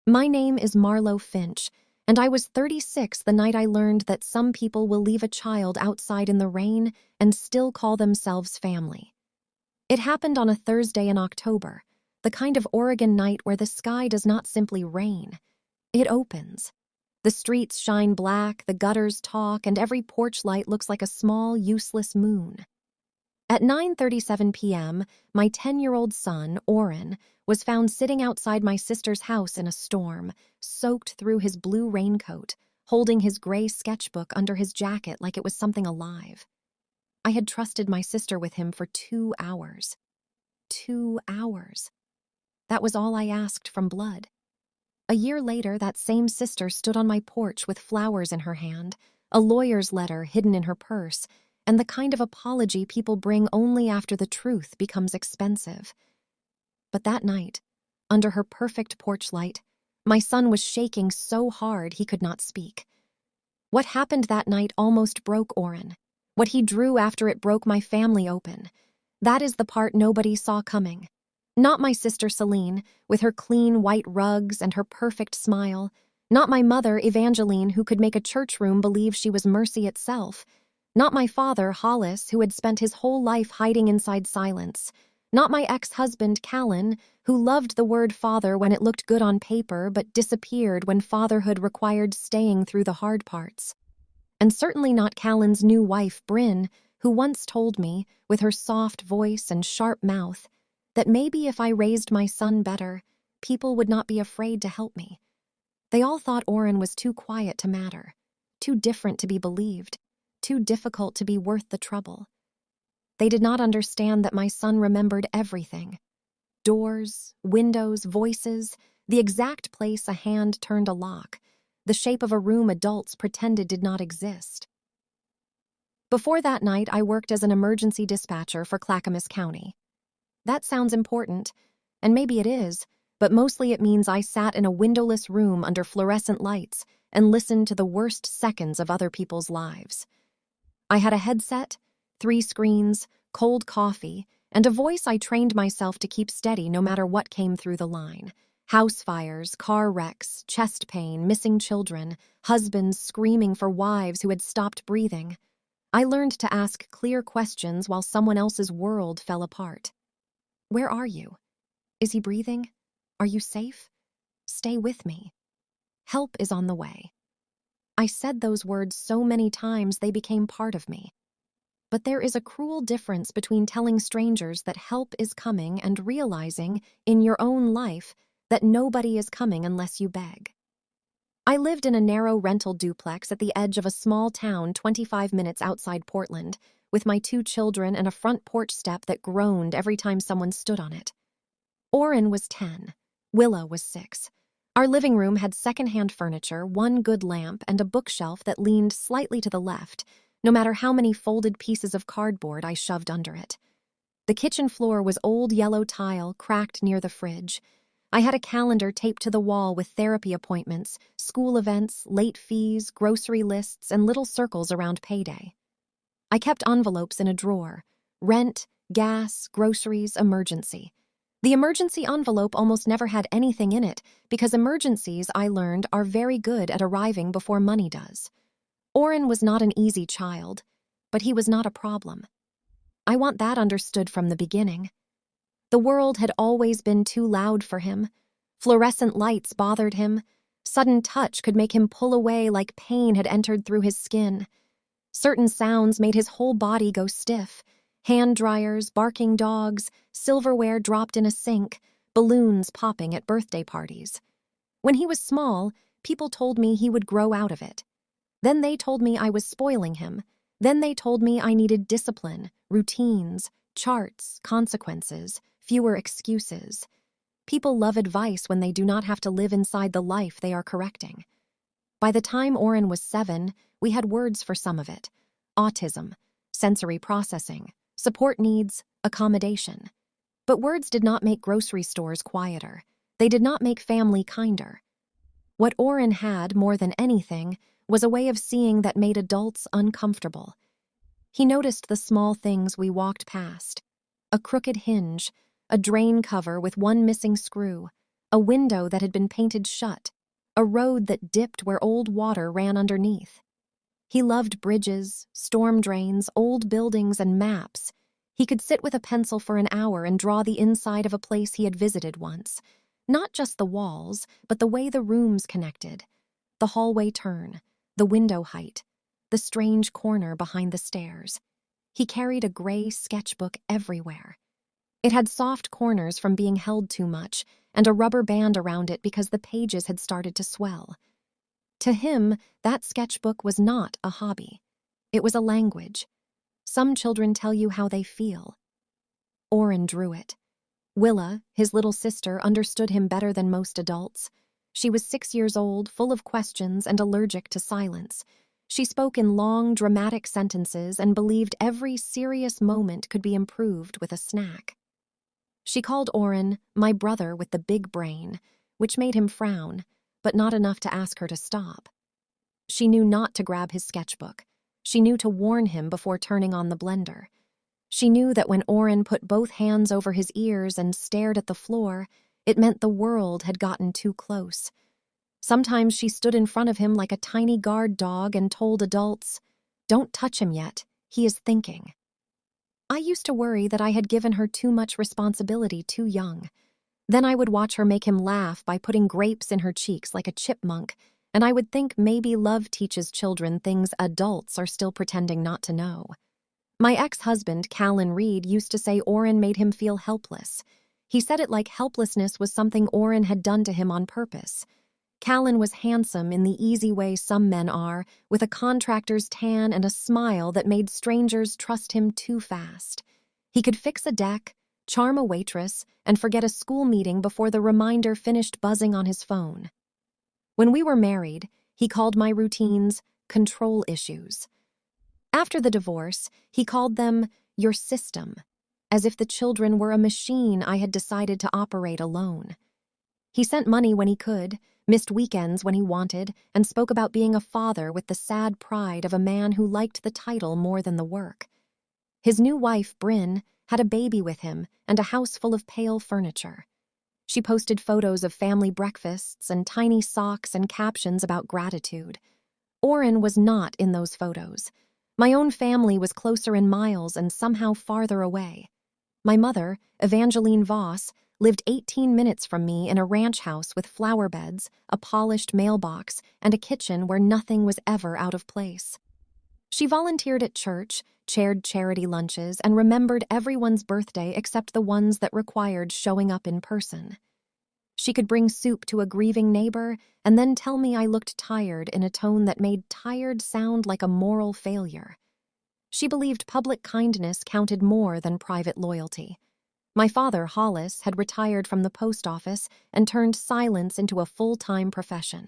My name is Marlowe Finch, and I was 36 the night I learned that some people will leave a child outside in the rain and still call themselves family. It happened on a Thursday in October, the kind of Oregon night where the sky does not simply rain. It opens. The streets shine black, the gutters talk, and every porch light looks like a small, useless moon. At 9:37 p.m., my 10-year-old son, Oren, was found sitting outside my sister's house in a storm, soaked through his blue raincoat, holding his gray sketchbook under his jacket like it was something alive. I had trusted my sister with him for 2 hours. 2 hours. That was all I asked from blood. A year later, that same sister stood on my porch with flowers in her hand, a lawyer's letter hidden in her purse, and the kind of apology people bring only after the truth becomes expensive. But that night, under her perfect porch light, my son was shaking so hard he could not speak. What happened that night almost broke Oren. What he drew after it broke my family open. That is the part nobody saw coming. Not my sister Celine, with her clean white rugs and her perfect smile. Not my mother, Evangeline, who could make a church room believe she was mercy itself. Not my father, Hollis, who had spent his whole life hiding inside silence. Not my ex-husband, Callan, who loved the word father when it looked good on paper but disappeared when fatherhood required staying through the hard parts. And certainly not Callan's new wife, Bryn, who once told me, with her soft voice and sharp mouth, that maybe if I raised my son better, people would not be afraid to help me. They all thought Oren was too quiet to matter, too different to be believed, too difficult to be worth the trouble. They did not understand that my son remembered everything. Doors, windows, voices, the exact place a hand turned a lock, the shape of a room adults pretended did not exist. Before that night, I worked as an emergency dispatcher for Clackamas County. That sounds important, and maybe it is, but mostly it means I sat in a windowless room under fluorescent lights and listened to the worst seconds of other people's lives. I had a headset, 3 screens, cold coffee, and a voice I trained myself to keep steady no matter what came through the line. House fires, car wrecks, chest pain, missing children, husbands screaming for wives who had stopped breathing. I learned to ask clear questions while someone else's world fell apart. Where are you? Is he breathing? Are you safe? Stay with me. Help is on the way. I said those words so many times they became part of me. But there is a cruel difference between telling strangers that help is coming and realizing, in your own life, that nobody is coming unless you beg. I lived in a narrow rental duplex at the edge of a small town 25 minutes outside Portland, with my 2 children and a front porch step that groaned every time someone stood on it. Oren was 10. Willa was 6. Our living room had secondhand furniture, 1 good lamp, and a bookshelf that leaned slightly to the left, no matter how many folded pieces of cardboard I shoved under it. The kitchen floor was old yellow tile cracked near the fridge. I had a calendar taped to the wall with therapy appointments, school events, late fees, grocery lists, and little circles around payday. I kept envelopes in a drawer. Rent, gas, groceries, emergency. The emergency envelope almost never had anything in it because emergencies, I learned, are very good at arriving before money does. Oren was not an easy child, but he was not a problem. I want that understood from the beginning. The world had always been too loud for him. Fluorescent lights bothered him. Sudden touch could make him pull away like pain had entered through his skin. Certain sounds made his whole body go stiff. Hand dryers, barking dogs, silverware dropped in a sink, balloons popping at birthday parties. When he was small, people told me he would grow out of it. Then they told me I was spoiling him. Then they told me I needed discipline, routines, charts, consequences, fewer excuses. People love advice when they do not have to live inside the life they are correcting. By the time Oren was 7, we had words for some of it. Autism, sensory processing, support needs, accommodation. But words did not make grocery stores quieter. They did not make family kinder. What Oren had, more than anything, was a way of seeing that made adults uncomfortable. He noticed the small things we walked past. A crooked hinge, a drain cover with 1 missing screw, a window that had been painted shut, a road that dipped where old water ran underneath. He loved bridges, storm drains, old buildings, and maps. He could sit with a pencil for an hour and draw the inside of a place he had visited once. Not just the walls, but the way the rooms connected. The hallway turn, the window height, the strange corner behind the stairs. He carried a gray sketchbook everywhere. It had soft corners from being held too much, and a rubber band around it because the pages had started to swell. To him, that sketchbook was not a hobby. It was a language. Some children tell you how they feel. Oren drew it. Willa, his little sister, understood him better than most adults. She was 6 years old, full of questions and allergic to silence. She spoke in long, dramatic sentences and believed every serious moment could be improved with a snack. She called Oren my brother with the big brain, which made him frown, but not enough to ask her to stop. She knew not to grab his sketchbook. She knew to warn him before turning on the blender. She knew that when Oren put both hands over his ears and stared at the floor, it meant the world had gotten too close. Sometimes she stood in front of him like a tiny guard dog and told adults, "Don't touch him yet, he is thinking." I used to worry that I had given her too much responsibility too young. Then I would watch her make him laugh by putting grapes in her cheeks like a chipmunk, and I would think maybe love teaches children things adults are still pretending not to know. My ex-husband, Callan Reed, used to say Oren made him feel helpless. He said it like helplessness was something Oren had done to him on purpose. Callan was handsome in the easy way some men are, with a contractor's tan and a smile that made strangers trust him too fast. He could fix a deck, charm a waitress, and forget a school meeting before the reminder finished buzzing on his phone. When we were married, he called my routines control issues. After the divorce, he called them your system, as if the children were a machine I had decided to operate alone. He sent money when he could, missed weekends when he wanted, and spoke about being a father with the sad pride of a man who liked the title more than the work. His new wife, Bryn, had a baby with him and a house full of pale furniture. She posted photos of family breakfasts and tiny socks and captions about gratitude. Oren was not in those photos. My own family was closer in miles and somehow farther away. My mother, Evangeline Voss, lived 18 minutes from me in a ranch house with flower beds, a polished mailbox, and a kitchen where nothing was ever out of place. She volunteered at church, chaired charity lunches, and remembered everyone's birthday except the ones that required showing up in person. She could bring soup to a grieving neighbor and then tell me I looked tired in a tone that made tired sound like a moral failure. She believed public kindness counted more than private loyalty. My father, Hollis, had retired from the post office and turned silence into a full-time profession.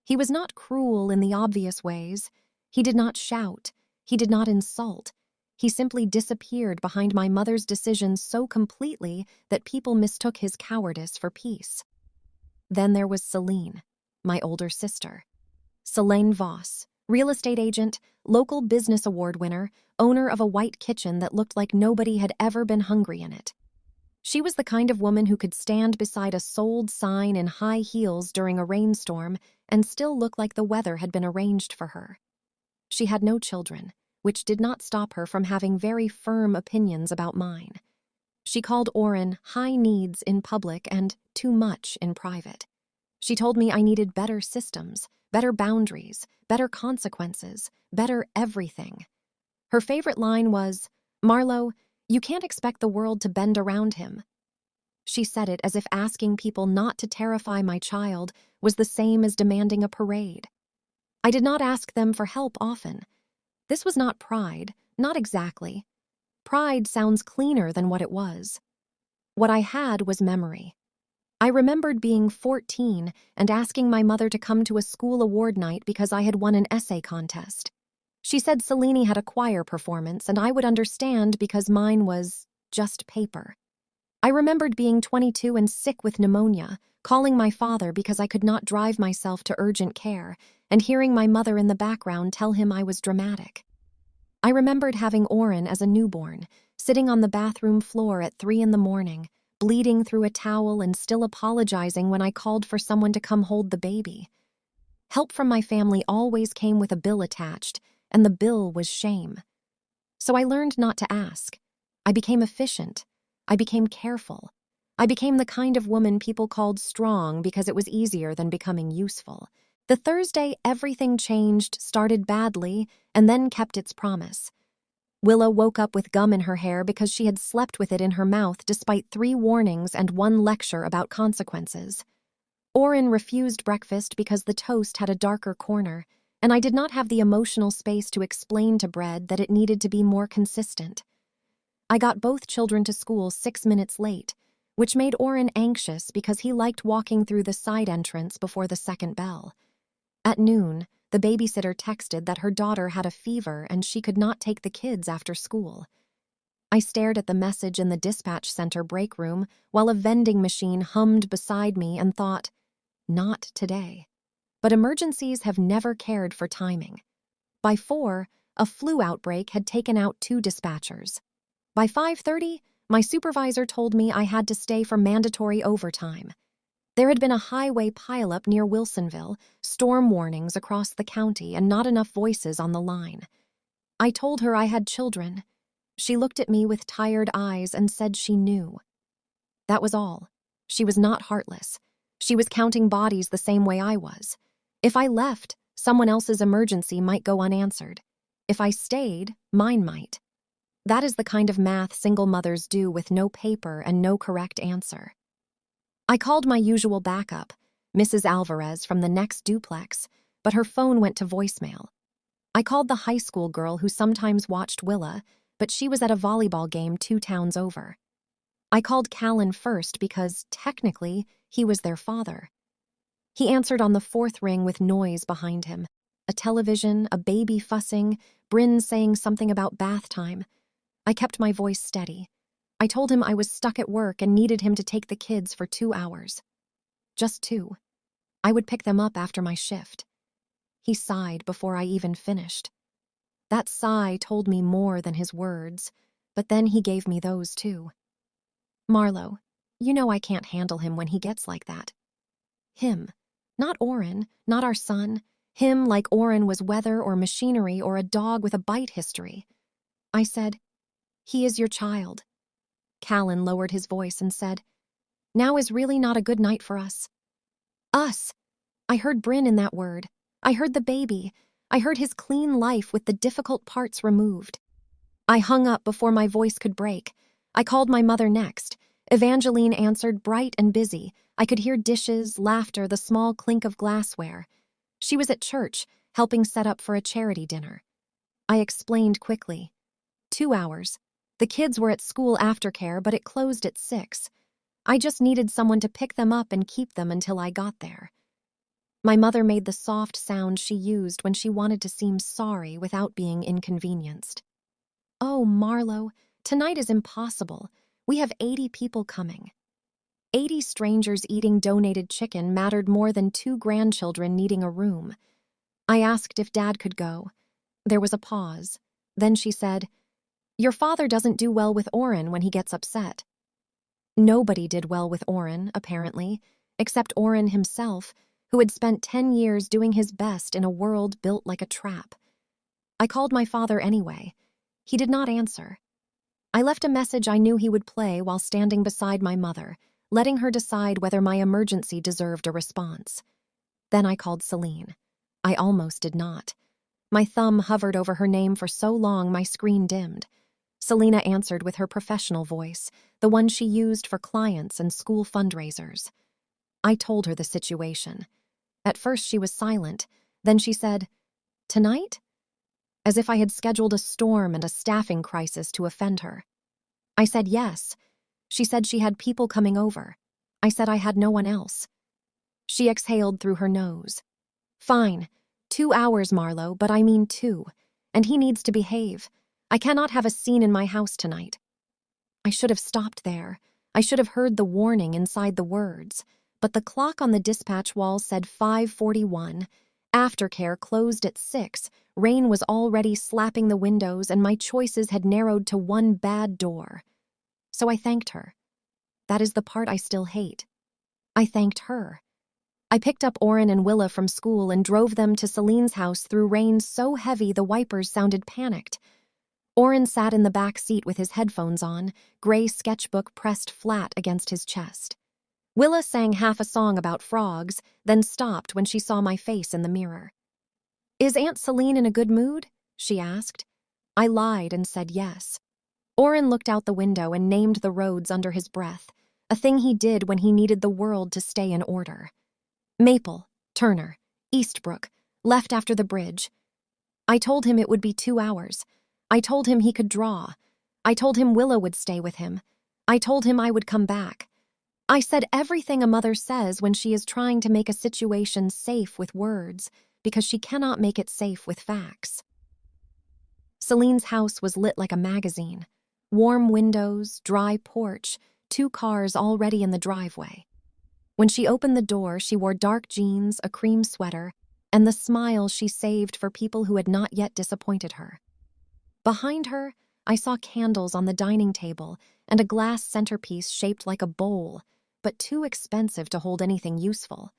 He was not cruel in the obvious ways. He did not shout. He did not insult. He simply disappeared behind my mother's decisions so completely that people mistook his cowardice for peace. Then there was Celine, my older sister. Selene Voss, real estate agent, local business award winner, owner of a white kitchen that looked like nobody had ever been hungry in it. She was the kind of woman who could stand beside a sold sign in high heels during a rainstorm and still look like the weather had been arranged for her. She had no children, which did not stop her from having very firm opinions about mine. She called Oren high needs in public and too much in private. She told me I needed better systems, better boundaries, better consequences, better everything. Her favorite line was, "Marlowe, you can't expect the world to bend around him." She said it as if asking people not to terrify my child was the same as demanding a parade. I did not ask them for help often. This was not pride, not exactly. Pride sounds cleaner than what it was. What I had was memory. I remembered being 14 and asking my mother to come to a school award night because I had won an essay contest. She said Selene had a choir performance and I would understand because mine was just paper. I remembered being 22 and sick with pneumonia, calling my father because I could not drive myself to urgent care, and hearing my mother in the background tell him I was dramatic. I remembered having Oren as a newborn, sitting on the bathroom floor at 3 in the morning, bleeding through a towel and still apologizing when I called for someone to come hold the baby. Help from my family always came with a bill attached, and the bill was shame. So I learned not to ask. I became efficient. I became careful. I became the kind of woman people called strong because it was easier than becoming useful. The Thursday everything changed started badly and then kept its promise. Willa woke up with gum in her hair because she had slept with it in her mouth despite 3 warnings and 1 lecture about consequences. Oren refused breakfast because the toast had a darker corner, and I did not have the emotional space to explain to Bread that it needed to be more consistent. I got both children to school 6 minutes late, which made Oren anxious because he liked walking through the side entrance before the second bell. At noon, the babysitter texted that her daughter had a fever and she could not take the kids after school. I stared at the message in the dispatch center break room while a vending machine hummed beside me and thought, not today. But emergencies have never cared for timing. By 4, a flu outbreak had taken out 2 dispatchers. By 5:30, my supervisor told me I had to stay for mandatory overtime. There had been a highway pileup near Wilsonville, storm warnings across the county, and not enough voices on the line. I told her I had children. She looked at me with tired eyes and said she knew. That was all. She was not heartless. She was counting bodies the same way I was. If I left, someone else's emergency might go unanswered. If I stayed, mine might. That is the kind of math single mothers do with no paper and no correct answer. I called my usual backup, Mrs. Alvarez from the next duplex, but her phone went to voicemail. I called the high school girl who sometimes watched Willa, but she was at a volleyball game 2 towns over. I called Callan first because, technically, he was their father. He answered on the 4th ring with noise behind him. A television, a baby fussing, Bryn saying something about bath time. I kept my voice steady. I told him I was stuck at work and needed him to take the kids for 2 hours. Just 2. I would pick them up after my shift. He sighed before I even finished. That sigh told me more than his words, but then he gave me those too. Marlowe, you know I can't handle him when he gets like that. Him. Not Oren, not our son. Him like Oren was weather or machinery or a dog with a bite history. I said, he is your child. Callan lowered his voice and said, now is really not a good night for us. Us. I heard Bryn in that word. I heard the baby. I heard his clean life with the difficult parts removed. I hung up before my voice could break. I called my mother next. Evangeline answered, bright and busy. I could hear dishes, laughter, the small clink of glassware. She was at church, helping set up for a charity dinner. I explained quickly. 2 hours. The kids were at school aftercare, but it closed at 6. I just needed someone to pick them up and keep them until I got there. My mother made the soft sound she used when she wanted to seem sorry without being inconvenienced. Oh, Marlowe, tonight is impossible. We have 80 people coming. 80 strangers eating donated chicken mattered more than 2 grandchildren needing a room. I asked if Dad could go. There was a pause. Then she said, your father doesn't do well with Oren when he gets upset. Nobody did well with Oren, apparently, except Oren himself, who had spent 10 years doing his best in a world built like a trap. I called my father anyway. He did not answer. I left a message I knew he would play while standing beside my mother, letting her decide whether my emergency deserved a response. Then I called Celine. I almost did not. My thumb hovered over her name for so long my screen dimmed. Selena answered with her professional voice, the one she used for clients and school fundraisers. I told her the situation. At first she was silent, then she said, tonight? As if I had scheduled a storm and a staffing crisis to offend her. I said yes. She said she had people coming over. I said I had no one else. She exhaled through her nose. Fine. 2 hours, Marlowe, but I mean 2. And he needs to behave. I cannot have a scene in my house tonight. I should have stopped there. I should have heard the warning inside the words. But the clock on the dispatch wall said 5:41. Aftercare closed at 6. Rain was already slapping the windows and my choices had narrowed to one bad door. So I thanked her. That is the part I still hate. I thanked her. I picked up Oren and Willa from school and drove them to Celine's house through rain so heavy the wipers sounded panicked. Oren sat in the back seat with his headphones on, gray sketchbook pressed flat against his chest. Willa sang half a song about frogs, then stopped when she saw my face in the mirror. "Is Aunt Celine in a good mood?" she asked. I lied and said yes. Oren looked out the window and named the roads under his breath, a thing he did when he needed the world to stay in order. Maple, Turner, Eastbrook, left after the bridge. I told him it would be 2 hours. I told him he could draw. I told him Willa would stay with him. I told him I would come back. I said everything a mother says when she is trying to make a situation safe with words, because she cannot make it safe with facts. Celine's house was lit like a magazine. Warm windows, dry porch, 2 cars already in the driveway. When she opened the door, she wore dark jeans, a cream sweater, and the smile she saved for people who had not yet disappointed her. Behind her, I saw candles on the dining table and a glass centerpiece shaped like a bowl, but too expensive to hold anything useful.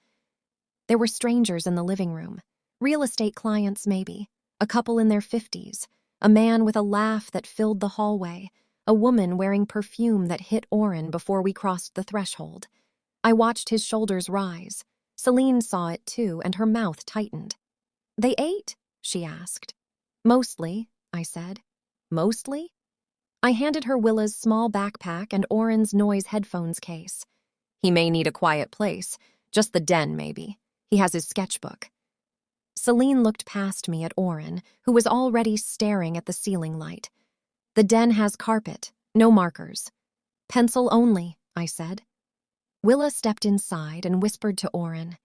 There were strangers in the living room, real estate clients maybe, a couple in their 50s, a man with a laugh that filled the hallway, a woman wearing perfume that hit Oren before we crossed the threshold. I watched his shoulders rise. Celine saw it too, and her mouth tightened. "They ate?" she asked. "Mostly," I said. "Mostly?" I handed her Willa's small backpack and Oren's noise headphones case. "He may need a quiet place. Just the den, maybe. He has his sketchbook." Celine looked past me at Oren, who was already staring at the ceiling light. "The den has carpet, no markers." "Pencil only," I said. Willa stepped inside and whispered to Oren,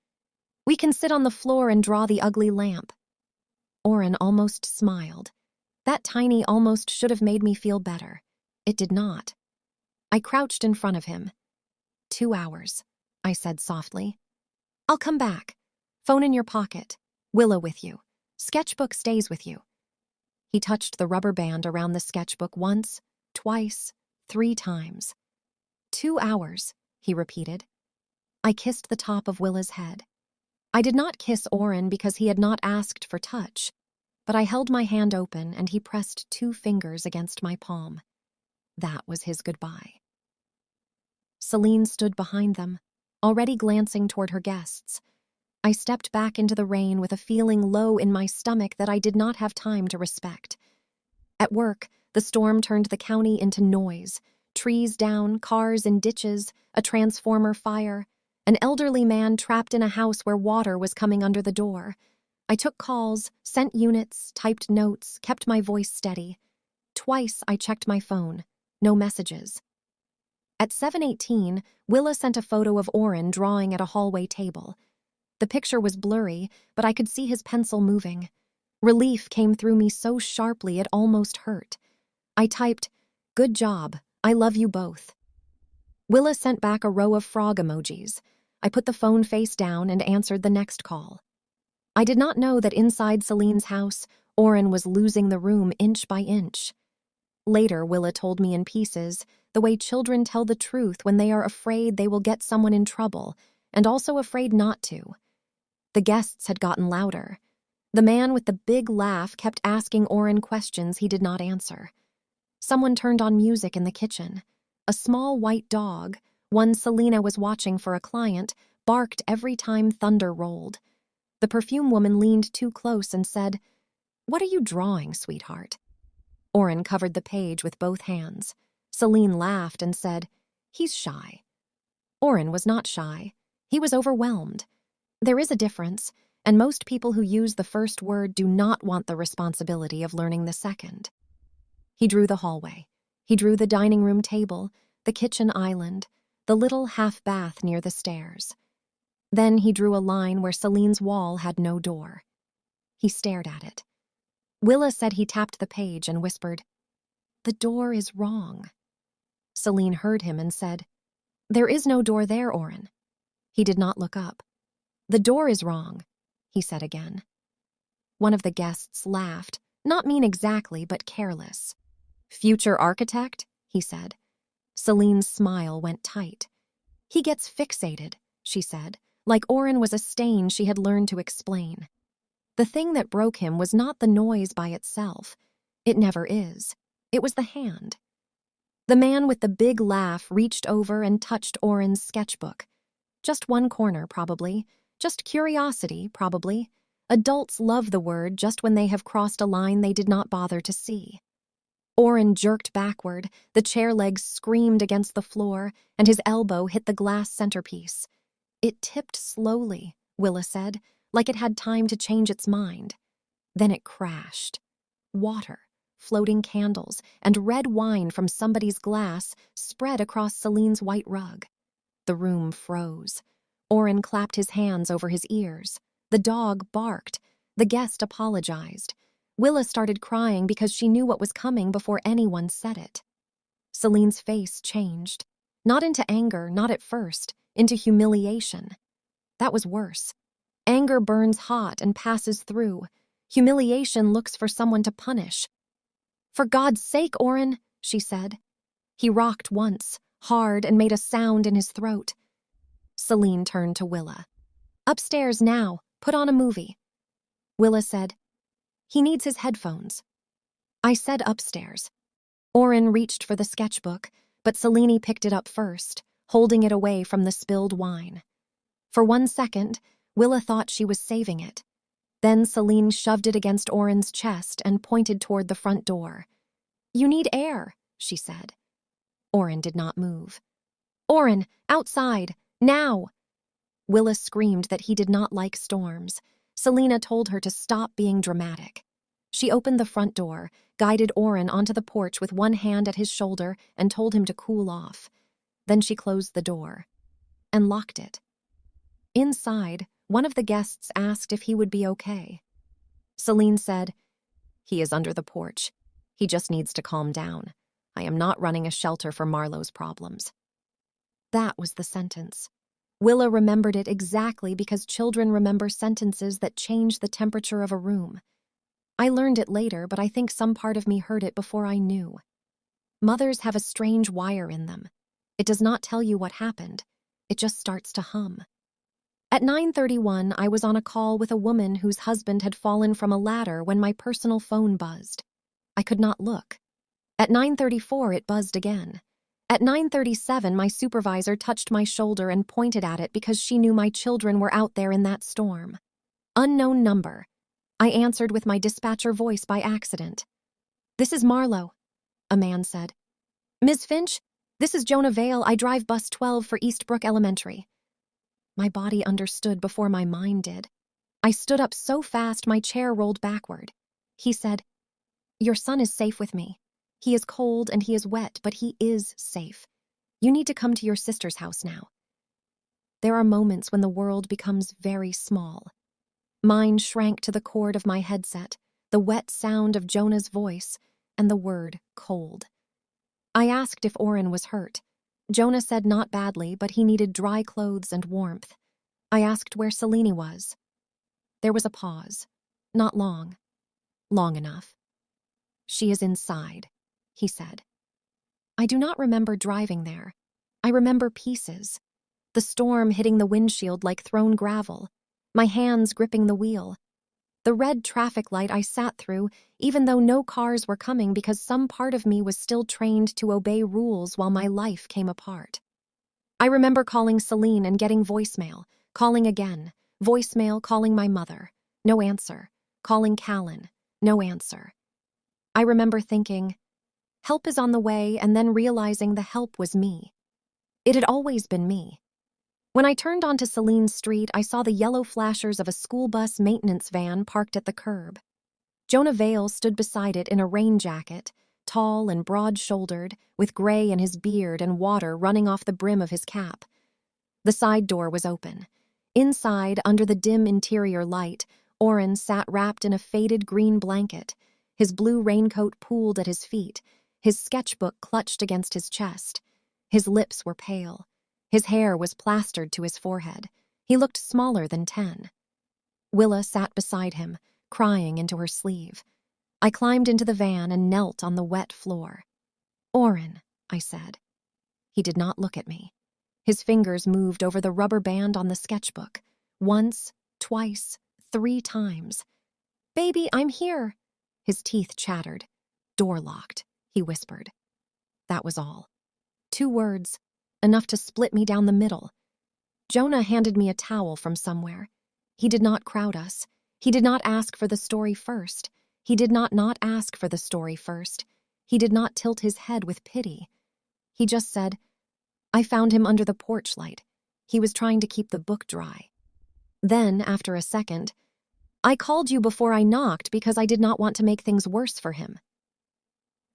"We can sit on the floor and draw the ugly lamp." Oren almost smiled. That tiny almost should have made me feel better. It did not. I crouched in front of him. 2 hours, I said softly. "I'll come back. Phone in your pocket. Willa with you. Sketchbook stays with you." He touched the rubber band around the sketchbook once, twice, 3 times. 2 hours, he repeated. I kissed the top of Willa's head. I did not kiss Oren because he had not asked for touch, but I held my hand open and he pressed 2 fingers against my palm. That was his goodbye. Celine stood behind them, already glancing toward her guests. I stepped back into the rain with a feeling low in my stomach that I did not have time to respect. At work, the storm turned the county into noise. Trees down, cars in ditches, a transformer fire, an elderly man trapped in a house where water was coming under the door. I took calls, sent units, typed notes, kept my voice steady. Twice I checked my phone. No messages. At 7:18, Willa sent a photo of Oren drawing at a hallway table. The picture was blurry, but I could see his pencil moving. Relief came through me so sharply it almost hurt. I typed, "Good job. I love you both." Willa sent back a row of frog emojis. I put the phone face down and answered the next call. I did not know that inside Celine's house, Oren was losing the room inch by inch. Later, Willa told me in pieces, the way children tell the truth when they are afraid they will get someone in trouble, and also afraid not to. The guests had gotten louder. The man with the big laugh kept asking Oren questions he did not answer. Someone turned on music in the kitchen. A small white dog, one Selena was watching for a client, barked every time thunder rolled. The perfume woman leaned too close and said, "What are you drawing, sweetheart?" Oren covered the page with both hands. Celine laughed and said, "He's shy." Oren was not shy. He was overwhelmed. There is a difference, and most people who use the first word do not want the responsibility of learning the second. He drew the hallway. He drew the dining room table, the kitchen island, the little half bath near the stairs. Then he drew a line where Celine's wall had no door. He stared at it. Willa said he tapped the page and whispered, "The door is wrong." Celine heard him and said, "There is no door there, Oren." He did not look up. "The door is wrong," he said again. One of the guests laughed, not mean exactly, but careless. "Future architect?" he said. Celine's smile went tight. He gets fixated, she said, like Oren was a stain she had learned to explain. The thing that broke him was not the noise by itself. It never is. It was the hand. The man with the big laugh reached over and touched Oren's sketchbook. Just one corner, probably. Just curiosity, probably. Adults love the word just when they have crossed a line they did not bother to see. Oren jerked backward, the chair legs screamed against the floor, and his elbow hit the glass centerpiece. It tipped slowly, Willa said, like it had time to change its mind. Then it crashed. Water, floating candles, and red wine from somebody's glass spread across Celine's white rug. The room froze. Oren clapped his hands over his ears. The dog barked. The guest apologized. Willa started crying because she knew what was coming before anyone said it. Celine's face changed. Not into anger, not at first, into humiliation. That was worse. Anger burns hot and passes through. Humiliation looks for someone to punish. "For God's sake, Oren," she said. He rocked once, hard, and made a sound in his throat. Celine turned to Willa. "Upstairs now. Put on a movie." Willa said, "He needs his headphones." I said upstairs. Oren reached for the sketchbook, but Celine picked it up first, holding it away from the spilled wine. For 1 second, Willa thought she was saving it. Then Celine shoved it against Oren's chest and pointed toward the front door. "You need air," she said. Oren did not move. "Oren, outside, now!" Willa screamed that he did not like storms. Selena told her to stop being dramatic. She opened the front door, guided Oren onto the porch with one hand at his shoulder, and told him to cool off. Then she closed the door and locked it. Inside, one of the guests asked if he would be okay. Celine said, "He is under the porch. He just needs to calm down. I am not running a shelter for Marlowe's problems." That was the sentence. Willa remembered it exactly because children remember sentences that change the temperature of a room. I learned it later, but I think some part of me heard it before I knew. Mothers have a strange wire in them. It does not tell you what happened. It just starts to hum. At 9:31, I was on a call with a woman whose husband had fallen from a ladder when my personal phone buzzed. I could not look. At 9:34, it buzzed again. At 9:37, my supervisor touched my shoulder and pointed at it because she knew my children were out there in that storm. Unknown number. I answered with my dispatcher voice by accident. "This is Marlowe," a man said. "Ms. Finch, this is Jonah Vale. I drive bus 12 for Eastbrook Elementary." My body understood before my mind did. I stood up so fast my chair rolled backward. He said, "Your son is safe with me. He is cold and he is wet, but he is safe. You need to come to your sister's house now." There are moments when the world becomes very small. Mine shrank to the cord of my headset, the wet sound of Jonah's voice, and the word cold. I asked if Oren was hurt. Jonah said not badly, but he needed dry clothes and warmth. I asked where Selene was. There was a pause. Not long. Long enough. "She is inside," he said. I do not remember driving there. I remember pieces. The storm hitting the windshield like thrown gravel. My hands gripping the wheel. The red traffic light I sat through, even though no cars were coming because some part of me was still trained to obey rules while my life came apart. I remember calling Celine and getting voicemail, calling again, voicemail calling my mother, no answer, calling Callan, no answer. I remember thinking, help is on the way, and then realizing the help was me. It had always been me. When I turned onto Celine's street, I saw the yellow flashers of a school bus maintenance van parked at the curb. Jonah Vale stood beside it in a rain jacket, tall and broad-shouldered, with gray in his beard and water running off the brim of his cap. The side door was open. Inside, under the dim interior light, Oren sat wrapped in a faded green blanket, his blue raincoat pooled at his feet, his sketchbook clutched against his chest. His lips were pale. His hair was plastered to his forehead. He looked smaller than 10. Willa sat beside him, crying into her sleeve. I climbed into the van and knelt on the wet floor. "Oren," I said. He did not look at me. His fingers moved over the rubber band on the sketchbook. Once, twice, 3 times. "Baby, I'm here." His teeth chattered. "Door locked," he whispered. That was all. 2 words, enough to split me down the middle. Jonah handed me a towel from somewhere. He did not crowd us. He did not ask for the story first. He did not ask for the story first. He did not tilt his head with pity. He just said, "I found him under the porch light. He was trying to keep the book dry." Then, after a second, "I called you before I knocked because I did not want to make things worse for him."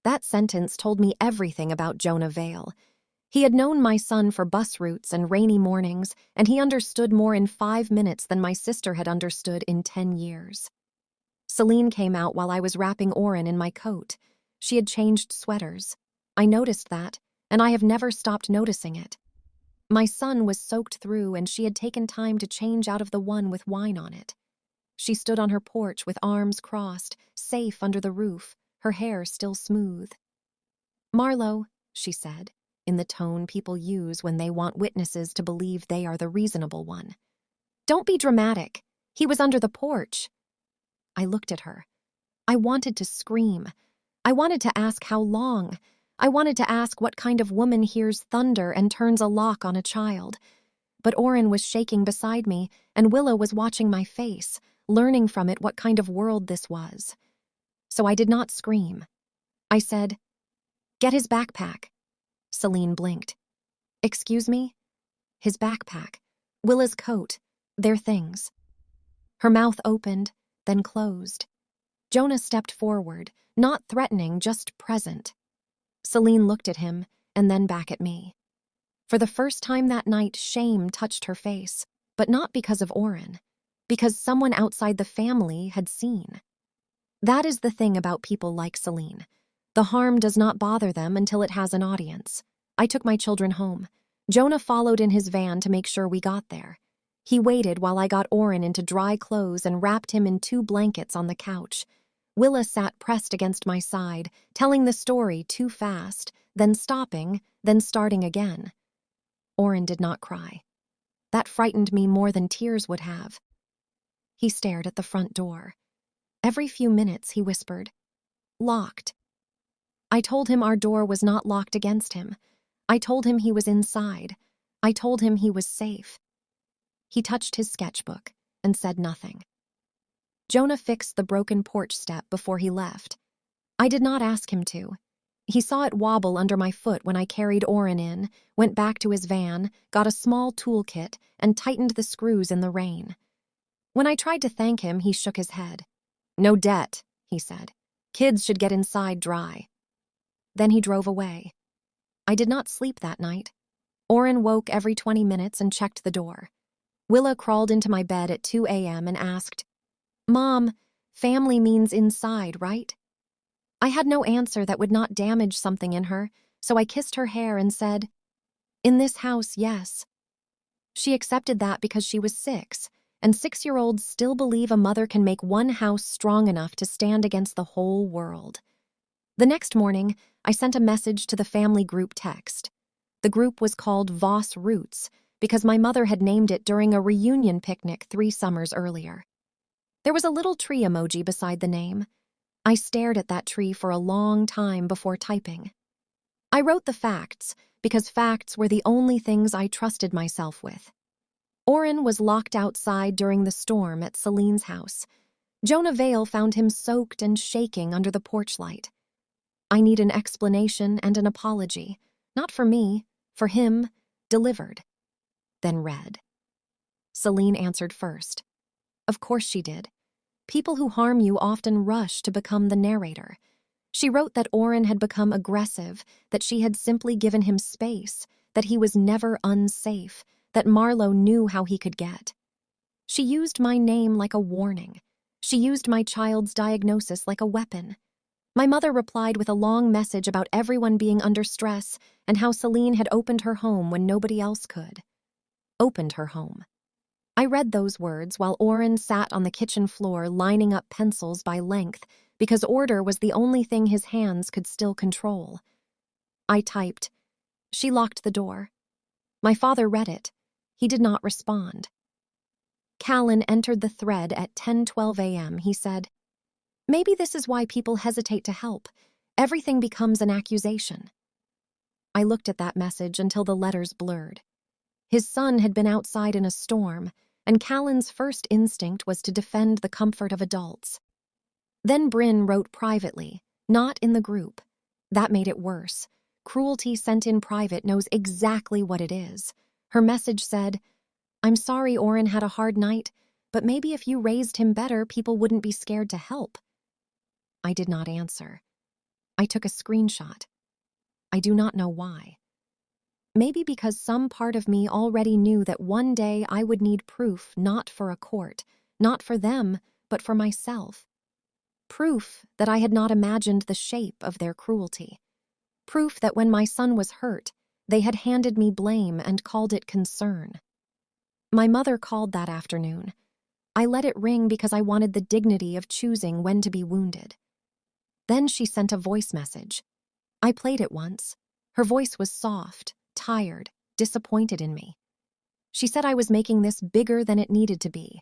That sentence told me everything about Jonah Vale. He had known my son for bus routes and rainy mornings, and he understood more in 5 minutes than my sister had understood in 10 years. Celine came out while I was wrapping Oren in my coat. She had changed sweaters. I noticed that, and I have never stopped noticing it. My son was soaked through, and she had taken time to change out of the one with wine on it. She stood on her porch with arms crossed, safe under the roof, her hair still smooth. "Marlowe," she said, in the tone people use when they want witnesses to believe they are the reasonable one. "Don't be dramatic. He was under the porch." I looked at her. I wanted to scream. I wanted to ask how long. I wanted to ask what kind of woman hears thunder and turns a lock on a child. But Oren was shaking beside me, and Willow was watching my face, learning from it what kind of world this was. So I did not scream. I said, "Get his backpack." Celine blinked. "Excuse me?" "His backpack. Willa's coat. Their things." Her mouth opened, then closed. Jonah stepped forward, not threatening, just present. Celine looked at him, and then back at me. For the first time that night, shame touched her face, but not because of Oren, because someone outside the family had seen. That is the thing about people like Celine. The harm does not bother them until it has an audience. I took my children home. Jonah followed in his van to make sure we got there. He waited while I got Oren into dry clothes and wrapped him in 2 blankets on the couch. Willa sat pressed against my side, telling the story too fast, then stopping, then starting again. Oren did not cry. That frightened me more than tears would have. He stared at the front door. Every few minutes he whispered, "Locked." I told him our door was not locked against him. I told him he was inside. I told him he was safe. He touched his sketchbook and said nothing. Jonah fixed the broken porch step before he left. I did not ask him to. He saw it wobble under my foot when I carried Oren in, went back to his van, got a small toolkit, and tightened the screws in the rain. When I tried to thank him, he shook his head. "No debt," he said. "Kids should get inside dry." Then he drove away. I did not sleep that night. Oren woke every 20 minutes and checked the door. Willa crawled into my bed at 2 a.m. and asked, "Mom, family means inside, right?" I had no answer that would not damage something in her, so I kissed her hair and said, "In this house, yes." She accepted that because she was 6, and 6-year-olds still believe a mother can make one house strong enough to stand against the whole world. The next morning, I sent a message to the family group text. The group was called Voss Roots because my mother had named it during a reunion picnic 3 summers earlier. There was a little tree emoji beside the name. I stared at that tree for a long time before typing. I wrote the facts because facts were the only things I trusted myself with. Oren was locked outside during the storm at Celine's house. Jonah Vale found him soaked and shaking under the porch light. I need an explanation and an apology, not for me, for him, delivered. Then read. Celine answered first. Of course she did. People who harm you often rush to become the narrator. She wrote that Oren had become aggressive, that she had simply given him space, that he was never unsafe, that Marlowe knew how he could get. She used my name like a warning. She used my child's diagnosis like a weapon. My mother replied with a long message about everyone being under stress and how Celine had opened her home when nobody else could. Opened her home. I read those words while Oren sat on the kitchen floor lining up pencils by length because order was the only thing his hands could still control. I typed, She locked the door. My father read it. He did not respond. Callan entered the thread at 10:12 a.m. He said, "Maybe this is why people hesitate to help. Everything becomes an accusation." I looked at that message until the letters blurred. His son had been outside in a storm, and Callan's first instinct was to defend the comfort of adults. Then Bryn wrote privately, not in the group. That made it worse. Cruelty sent in private knows exactly what it is. Her message said, "I'm sorry Oren had a hard night, but maybe if you raised him better, people wouldn't be scared to help." I did not answer. I took a screenshot. I do not know why. Maybe because some part of me already knew that one day I would need proof, not for a court, not for them, but for myself. Proof that I had not imagined the shape of their cruelty. Proof that when my son was hurt, they had handed me blame and called it concern. My mother called that afternoon. I let it ring because I wanted the dignity of choosing when to be wounded. Then she sent a voice message. I played it once. Her voice was soft, tired, disappointed in me. She said I was making this bigger than it needed to be.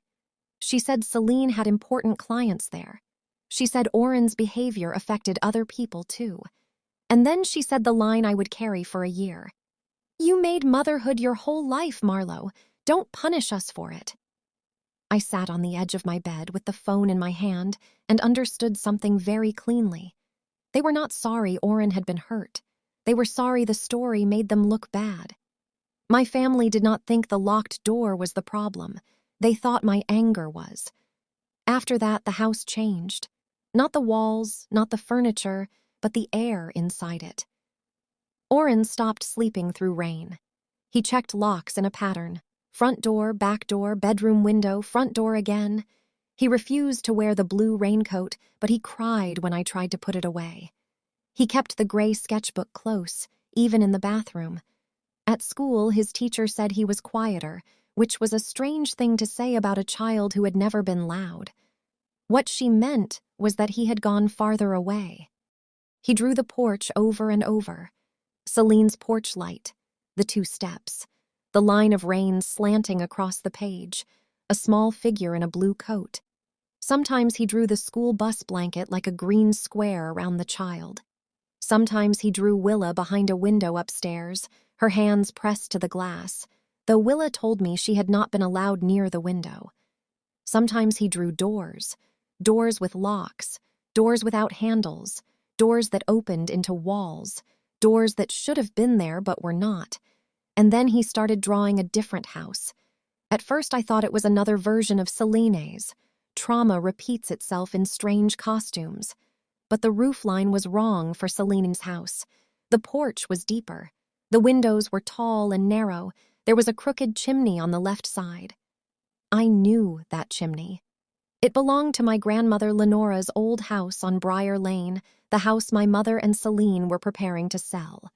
She said Celine had important clients there. She said Oren's behavior affected other people too. And then she said the line I would carry for a year. "You made motherhood your whole life, Marlowe. Don't punish us for it." I sat on the edge of my bed with the phone in my hand and understood something very cleanly. They were not sorry Oren had been hurt. They were sorry the story made them look bad. My family did not think the locked door was the problem. They thought my anger was. After that, the house changed. Not the walls, not the furniture, but the air inside it. Oren stopped sleeping through rain. He checked locks in a pattern. Front door, back door, bedroom window, front door again. He refused to wear the blue raincoat, but he cried when I tried to put it away. He kept the gray sketchbook close, even in the bathroom. At school, his teacher said he was quieter, which was a strange thing to say about a child who had never been loud. What she meant was that he had gone farther away. He drew the porch over and over. Celine's porch light, the 2 steps, the line of rain slanting across the page, a small figure in a blue coat. Sometimes he drew the school bus blanket like a green square around the child. Sometimes he drew Willa behind a window upstairs, her hands pressed to the glass, though Willa told me she had not been allowed near the window. Sometimes he drew doors, doors with locks, doors without handles, doors that opened into walls, doors that should have been there but were not. And then he started drawing a different house. At first I thought it was another version of Celine's. Trauma repeats itself in strange costumes. But the roofline was wrong for Celine's house. The porch was deeper. The windows were tall and narrow. There was a crooked chimney on the left side. I knew that chimney. It belonged to my grandmother Lenora's old house on Briar Lane, the house my mother and Celine were preparing to sell.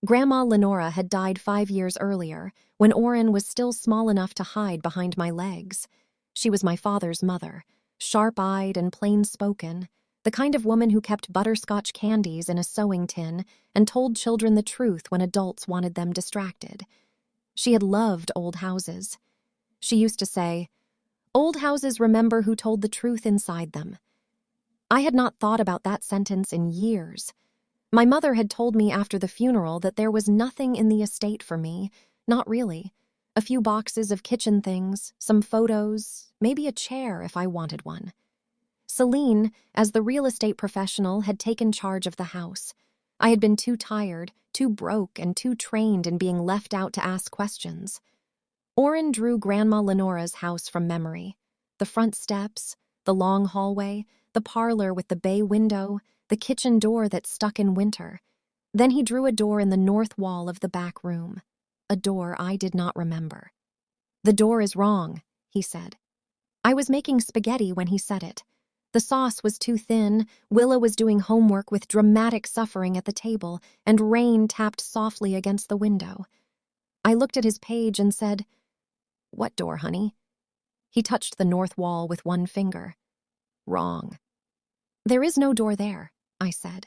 Grandma Lenora had died 5 years earlier, when Oren was still small enough to hide behind my legs. She was my father's mother, sharp-eyed and plain-spoken, the kind of woman who kept butterscotch candies in a sewing tin and told children the truth when adults wanted them distracted. She had loved old houses. She used to say, "Old houses remember who told the truth inside them." I had not thought about that sentence in years. My mother had told me after the funeral that there was nothing in the estate for me, not really. A few boxes of kitchen things, some photos, maybe a chair if I wanted one. Celine, as the real estate professional, had taken charge of the house. I had been too tired, too broke, and too trained in being left out to ask questions. Oren drew Grandma Lenora's house from memory. The front steps, the long hallway, the parlor with the bay window, the kitchen door that stuck in winter. Then he drew a door in the north wall of the back room. A door I did not remember. "The door is wrong," he said. I was making spaghetti when he said it. The sauce was too thin, Willa was doing homework with dramatic suffering at the table, and rain tapped softly against the window. I looked at his page and said, "What door, honey?" He touched the north wall with one finger. "Wrong." "There is no door there," I said.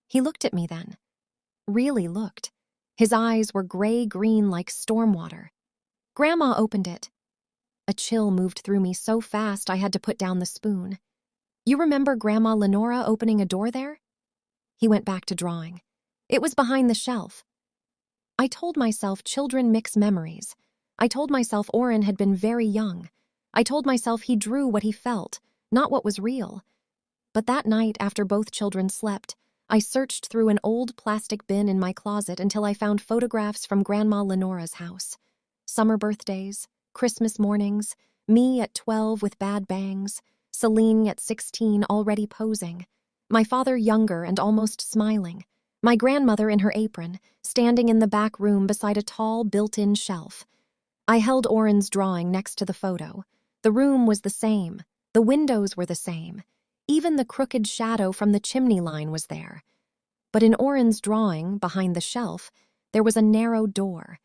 He looked at me then. Really looked. His eyes were gray-green like storm water. Grandma opened it. A chill moved through me so fast I had to put down the spoon. You remember Grandma Lenora opening a door there? He went back to drawing. It was behind the shelf. I told myself children mix memories. I told myself Oren had been very young. I told myself he drew what he felt, not what was real. But that night, after both children slept, I searched through an old plastic bin in my closet until I found photographs from Grandma Lenora's house. Summer birthdays, Christmas mornings, me at 12 with bad bangs, Celine at 16 already posing, my father younger and almost smiling, my grandmother in her apron, standing in the back room beside a tall built-in shelf. I held Oren's drawing next to the photo. The room was the same. The windows were the same. Even the crooked shadow from the chimney line was there. But in Oren's drawing, behind the shelf, there was a narrow door.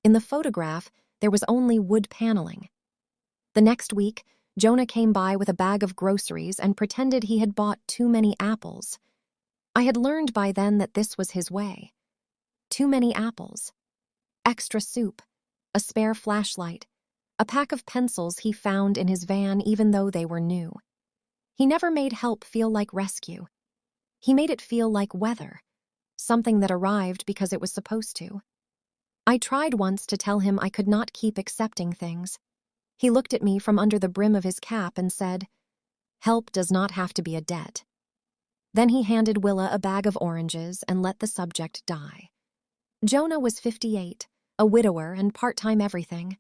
In the photograph, there was only wood paneling. The next week, Jonah came by with a bag of groceries and pretended he had bought too many apples. I had learned by then that this was his way. Too many apples. Extra soup. A spare flashlight. A pack of pencils he found in his van even though they were new. He never made help feel like rescue. He made it feel like weather, something that arrived because it was supposed to. I tried once to tell him I could not keep accepting things. He looked at me from under the brim of his cap and said, "Help does not have to be a debt." Then he handed Willa a bag of oranges and let the subject die. Jonah was 58, a widower and part-time everything.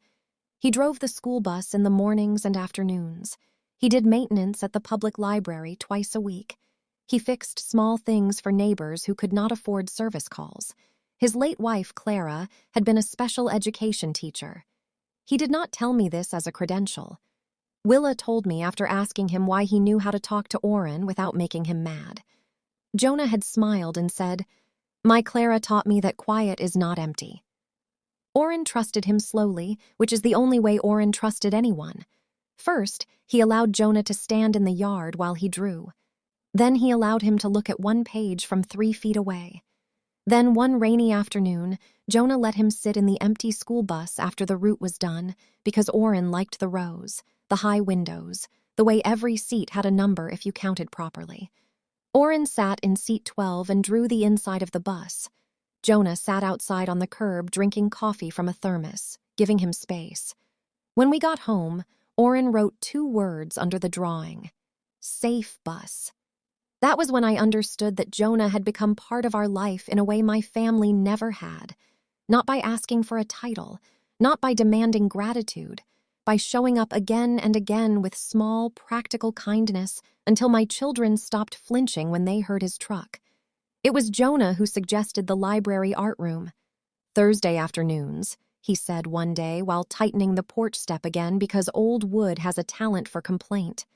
He drove the school bus in the mornings and afternoons. He did maintenance at the public library twice a week. He fixed small things for neighbors who could not afford service calls. His late wife, Clara, had been a special education teacher. He did not tell me this as a credential. Willa told me after asking him why he knew how to talk to Oren without making him mad. Jonah had smiled and said, "My Clara taught me that quiet is not empty." Oren trusted him slowly, which is the only way Oren trusted anyone. First, he allowed Jonah to stand in the yard while he drew. Then he allowed him to look at one page from 3 feet away. Then one rainy afternoon, Jonah let him sit in the empty school bus after the route was done because Oren liked the rows, the high windows, the way every seat had a number if you counted properly. Oren sat in seat 12 and drew the inside of the bus. Jonah sat outside on the curb drinking coffee from a thermos, giving him space. When we got home, Oren wrote 2 words under the drawing: "Safe bus." That was when I understood that Jonah had become part of our life in a way my family never had. Not by asking for a title, not by demanding gratitude, by showing up again and again with small, practical kindness until my children stopped flinching when they heard his truck. It was Jonah who suggested the library art room. "Thursday afternoons," he said one day while tightening the porch step again because old wood has a talent for complaint.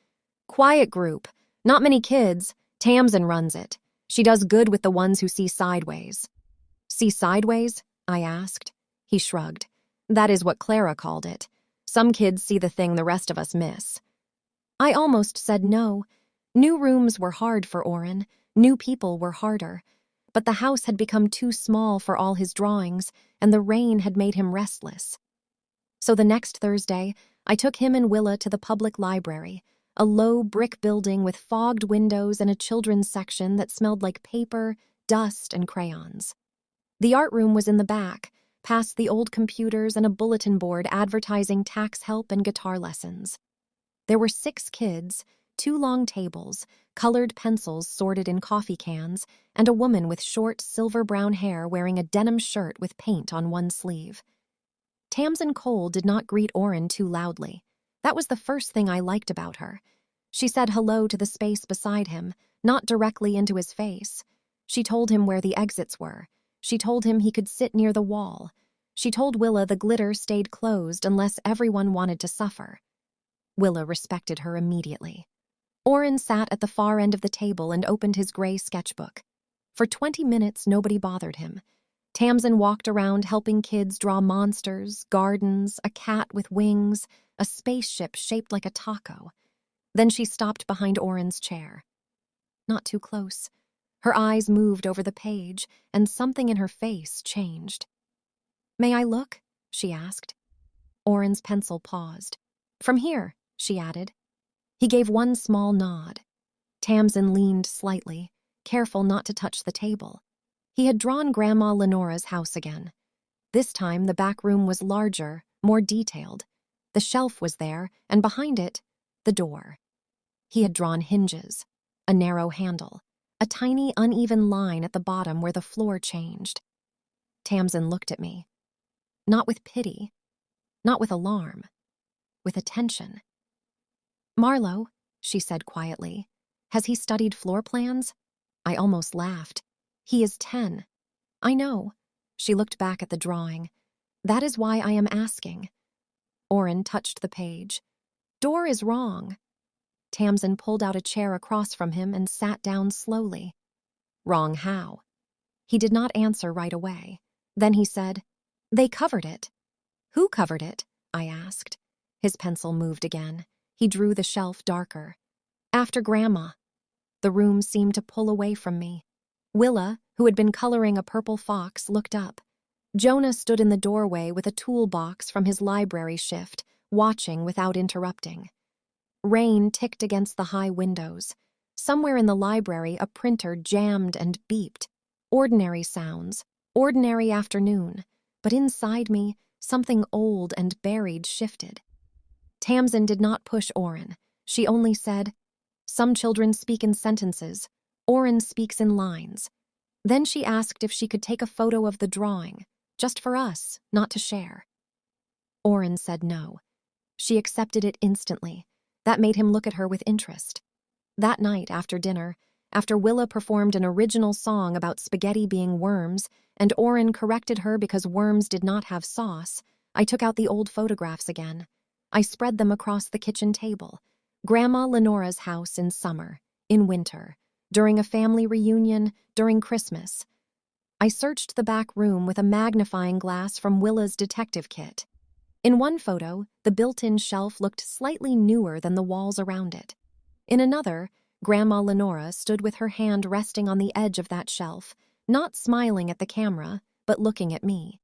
"Quiet group. Not many kids. Tamsin runs it. She does good with the ones who see sideways." "See sideways?" I asked. He shrugged. "That is what Clara called it. Some kids see the thing the rest of us miss." I almost said no. New rooms were hard for Oren. New people were harder. But the house had become too small for all his drawings, and the rain had made him restless. So the next Thursday, I took him and Willa to the public library, a low brick building with fogged windows and a children's section that smelled like paper, dust, and crayons. The art room was in the back, past the old computers and a bulletin board advertising tax help and guitar lessons. There were 6 kids, 2 long tables, colored pencils sorted in coffee cans, and a woman with short silver-brown hair wearing a denim shirt with paint on one sleeve. Tamsin Cole did not greet Oren too loudly. That was the first thing I liked about her. She said hello to the space beside him, not directly into his face. She told him where the exits were. She told him he could sit near the wall. She told Willa the glitter stayed closed unless everyone wanted to suffer. Willa respected her immediately. Oren sat at the far end of the table and opened his gray sketchbook. For 20 minutes, nobody bothered him. Tamsin walked around helping kids draw monsters, gardens, a cat with wings, a spaceship shaped like a taco. Then she stopped behind Oren's chair. Not too close. Her eyes moved over the page, and something in her face changed. "May I look?" she asked. Oren's pencil paused. "From here," she added. He gave one small nod. Tamsin leaned slightly, careful not to touch the table. He had drawn Grandma Lenora's house again. This time the back room was larger, more detailed. The shelf was there, and behind it, the door. He had drawn hinges, a narrow handle, a tiny uneven line at the bottom where the floor changed. Tamsin looked at me. Not with pity, not with alarm, with attention. "Marlowe," she said quietly, "has he studied floor plans?" I almost laughed. "He is 10. "I know." She looked back at the drawing. "That is why I am asking." Oren touched the page. "Door is wrong." Tamsin pulled out a chair across from him and sat down slowly. "Wrong how?" He did not answer right away. Then he said, "They covered it." "Who covered it?" I asked. His pencil moved again. He drew the shelf darker. "After Grandma." The room seemed to pull away from me. Willa, who had been coloring a purple fox, looked up. Jonah stood in the doorway with a toolbox from his library shift, watching without interrupting. Rain ticked against the high windows. Somewhere in the library, a printer jammed and beeped. Ordinary sounds, ordinary afternoon. But inside me, something old and buried shifted. Tamsin did not push Oren. She only said, "Some children speak in sentences. Oren speaks in lines." Then she asked if she could take a photo of the drawing, just for us, not to share. Oren said no. She accepted it instantly. That made him look at her with interest. That night, after dinner, after Willa performed an original song about spaghetti being worms, and Oren corrected her because worms did not have sauce, I took out the old photographs again. I spread them across the kitchen table. Grandma Lenora's house in summer, in winter, during a family reunion, during Christmas. I searched the back room with a magnifying glass from Willa's detective kit. In one photo, the built-in shelf looked slightly newer than the walls around it. In another, Grandma Lenora stood with her hand resting on the edge of that shelf, not smiling at the camera, but looking at me.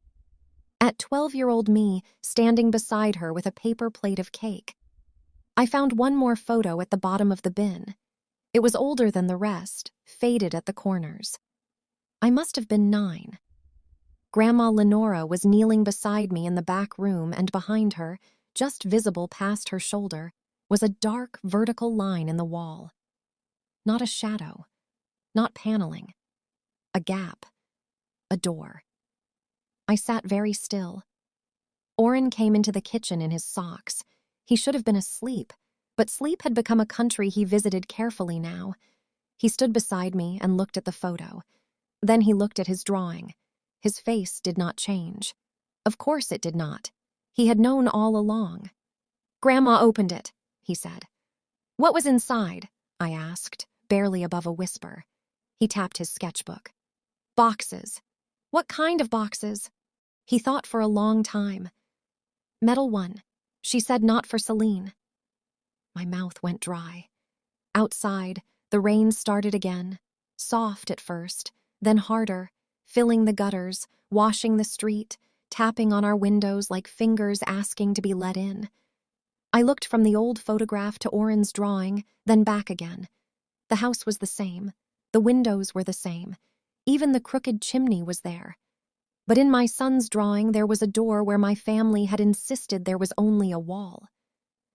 At 12-year-old me, standing beside her with a paper plate of cake. I found one more photo at the bottom of the bin. It was older than the rest, faded at the corners. I must have been 9. Grandma Lenora was kneeling beside me in the back room, and behind her, just visible past her shoulder, was a dark, vertical line in the wall. Not a shadow, not paneling. A gap, a door. I sat very still. Oren came into the kitchen in his socks. He should have been asleep, but sleep had become a country he visited carefully now. He stood beside me and looked at the photo. Then he looked at his drawing. His face did not change. Of course it did not. He had known all along. "Grandma opened it," he said. "What was inside?" I asked, barely above a whisper. He tapped his sketchbook. "Boxes." "What kind of boxes?" He thought for a long time. "Metal one. She said not for Celine." My mouth went dry. Outside, the rain started again, soft at first, then harder, filling the gutters, washing the street, tapping on our windows like fingers asking to be let in. I looked from the old photograph to Oren's drawing, then back again. The house was the same. The windows were the same. Even the crooked chimney was there. But in my son's drawing, there was a door where my family had insisted there was only a wall.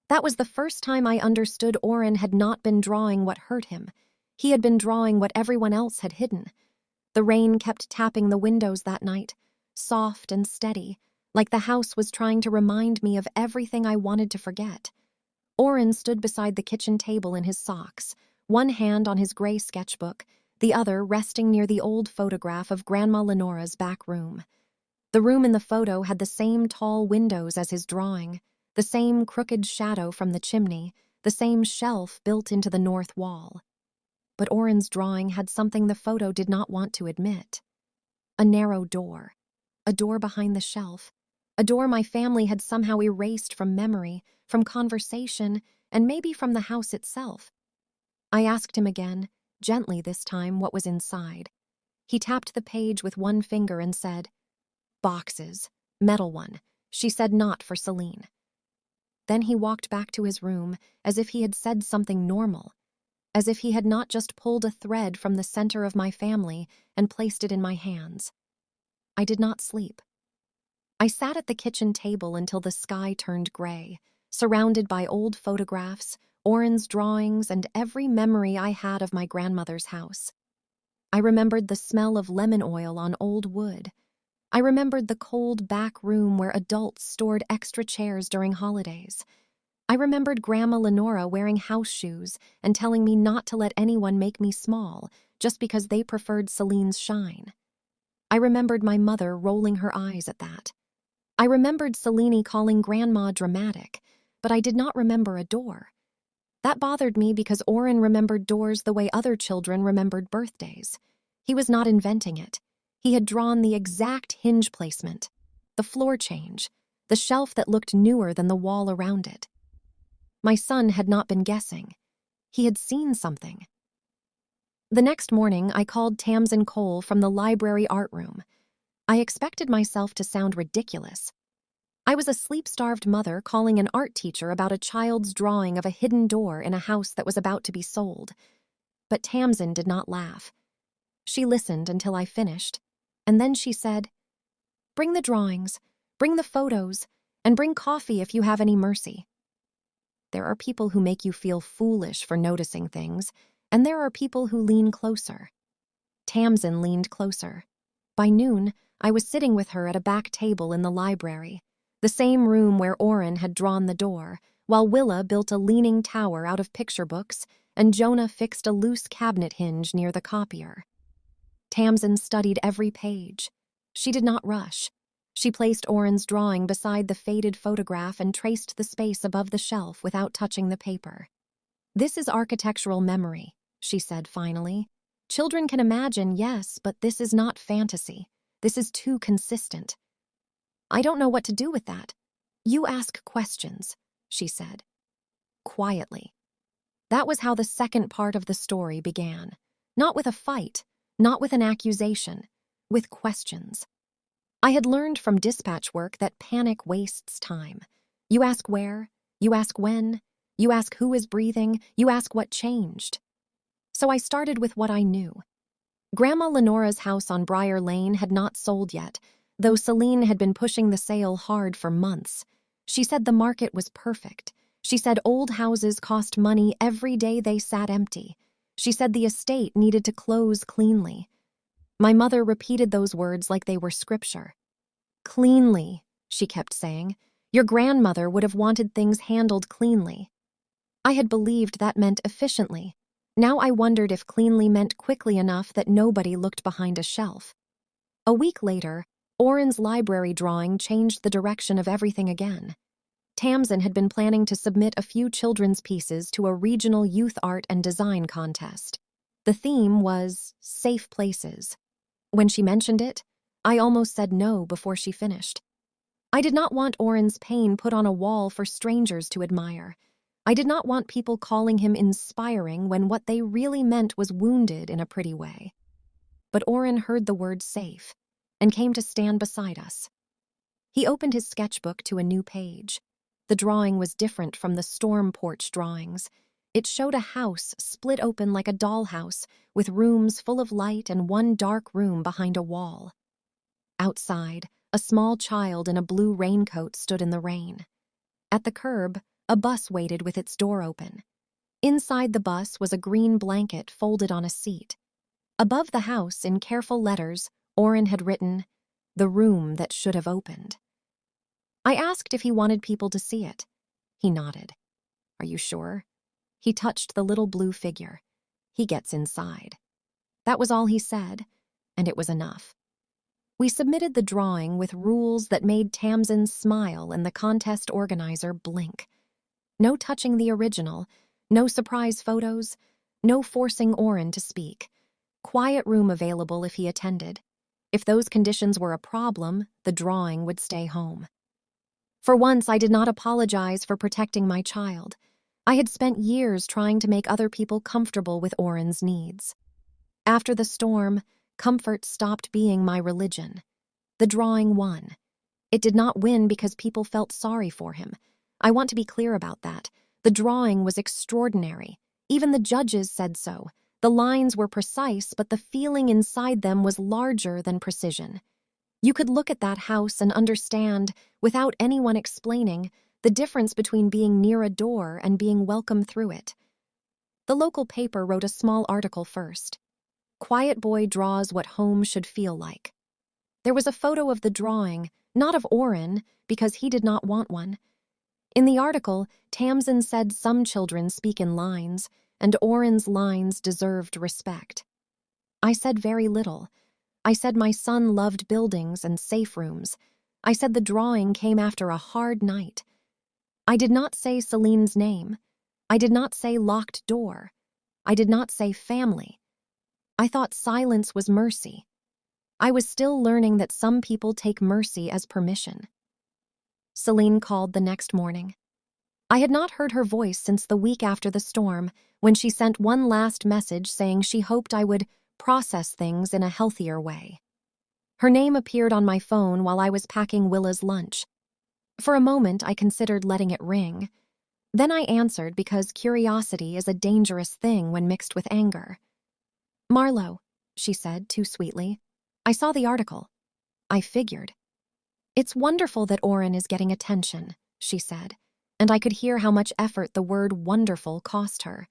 That was the first time I understood Oren had not been drawing what hurt him. He had been drawing what everyone else had hidden. The rain kept tapping the windows that night, soft and steady, like the house was trying to remind me of everything I wanted to forget. Oren stood beside the kitchen table in his socks, one hand on his gray sketchbook, the other resting near the old photograph of Grandma Lenora's back room. The room in the photo had the same tall windows as his drawing, the same crooked shadow from the chimney, the same shelf built into the north wall. But Oren's drawing had something the photo did not want to admit. A narrow door. A door behind the shelf. A door my family had somehow erased from memory, from conversation, and maybe from the house itself. I asked him again, gently this time, what was inside. He tapped the page with one finger and said, "Boxes, metal one." She said, "Not for Celine." Then he walked back to his room as if he had said something normal, as if he had not just pulled a thread from the center of my family and placed it in my hands. I did not sleep. I sat at the kitchen table until the sky turned gray, surrounded by old photographs, Oren's drawings, and every memory I had of my grandmother's house. I remembered the smell of lemon oil on old wood. I remembered the cold back room where adults stored extra chairs during holidays. I remembered Grandma Lenora wearing house shoes and telling me not to let anyone make me small just because they preferred Celine's shine. I remembered my mother rolling her eyes at that. I remembered Celine calling Grandma dramatic, but I did not remember a door. That bothered me because Oren remembered doors the way other children remembered birthdays. He was not inventing it. He had drawn the exact hinge placement, the floor change, the shelf that looked newer than the wall around it. My son had not been guessing. He had seen something. The next morning, I called Tamsin Cole from the library art room. I expected myself to sound ridiculous. I was a sleep-starved mother calling an art teacher about a child's drawing of a hidden door in a house that was about to be sold. But Tamsin did not laugh. She listened until I finished, and then she said, "Bring the drawings, bring the photos, and bring coffee if you have any mercy. There are people who make you feel foolish for noticing things, and there are people who lean closer." Tamsin leaned closer. By noon, I was sitting with her at a back table in the library, the same room where Oren had drawn the door, while Willa built a leaning tower out of picture books and Jonah fixed a loose cabinet hinge near the copier. Tamsin studied every page. She did not rush. She placed Oren's drawing beside the faded photograph and traced the space above the shelf without touching the paper. "This is architectural memory," she said finally. "Children can imagine, yes, but this is not fantasy. This is too consistent. I don't know what to do with that. You ask questions," she said. Quietly. That was how the second part of the story began. Not with a fight, not with an accusation, with questions. I had learned from dispatch work that panic wastes time. You ask where, you ask when, you ask who is breathing, you ask what changed. So I started with what I knew. Grandma Lenora's house on Briar Lane had not sold yet, though Celine had been pushing the sale hard for months. She said the market was perfect. She said old houses cost money every day they sat empty. She said the estate needed to close cleanly. My mother repeated those words like they were scripture. "Cleanly," she kept saying. "Your grandmother would have wanted things handled cleanly." I had believed that meant efficiently. Now I wondered if cleanly meant quickly enough that nobody looked behind a shelf. A week later, Oren's library drawing changed the direction of everything again. Tamsin had been planning to submit a few children's pieces to a regional youth art and design contest. The theme was safe places. When she mentioned it, I almost said no before she finished. I did not want Oren's pain put on a wall for strangers to admire. I did not want people calling him inspiring when what they really meant was wounded in a pretty way. But Oren heard the word safe and came to stand beside us. He opened his sketchbook to a new page. The drawing was different from the storm porch drawings. It showed a house split open like a dollhouse, with rooms full of light and one dark room behind a wall. Outside, a small child in a blue raincoat stood in the rain. At the curb, a bus waited with its door open. Inside the bus was a green blanket folded on a seat. Above the house, in careful letters, Oren had written, "The room that should have opened." I asked if he wanted people to see it. He nodded. "Are you sure?" He touched the little blue figure. "He gets inside." That was all he said, and it was enough. We submitted the drawing with rules that made Tamsin smile and the contest organizer blink. No touching the original, no surprise photos, no forcing Oren to speak. Quiet room available if he attended. If those conditions were a problem, the drawing would stay home. For once, I did not apologize for protecting my child. I had spent years trying to make other people comfortable with Oren's needs. After the storm, comfort stopped being my religion. The drawing won. It did not win because people felt sorry for him. I want to be clear about that. The drawing was extraordinary. Even the judges said so. The lines were precise, but the feeling inside them was larger than precision. You could look at that house and understand, without anyone explaining, the difference between being near a door and being welcome through it. The local paper wrote a small article first. Quiet boy draws what home should feel like. There was a photo of the drawing, not of Oren, because he did not want one. In the article, Tamsin said some children speak in lines, and Oren's lines deserved respect. I said very little. I said my son loved buildings and safe rooms. I said the drawing came after a hard night. I did not say Celine's name. I did not say locked door. I did not say family. I thought silence was mercy. I was still learning that some people take mercy as permission. Celine called the next morning. I had not heard her voice since the week after the storm, when she sent one last message saying she hoped I would process things in a healthier way. Her name appeared on my phone while I was packing Willa's lunch. For a moment, I considered letting it ring. Then I answered because curiosity is a dangerous thing when mixed with anger. "Marlowe," she said too sweetly. "I saw the article." I figured. "It's wonderful that Oren is getting attention," she said, and I could hear how much effort the word wonderful cost her.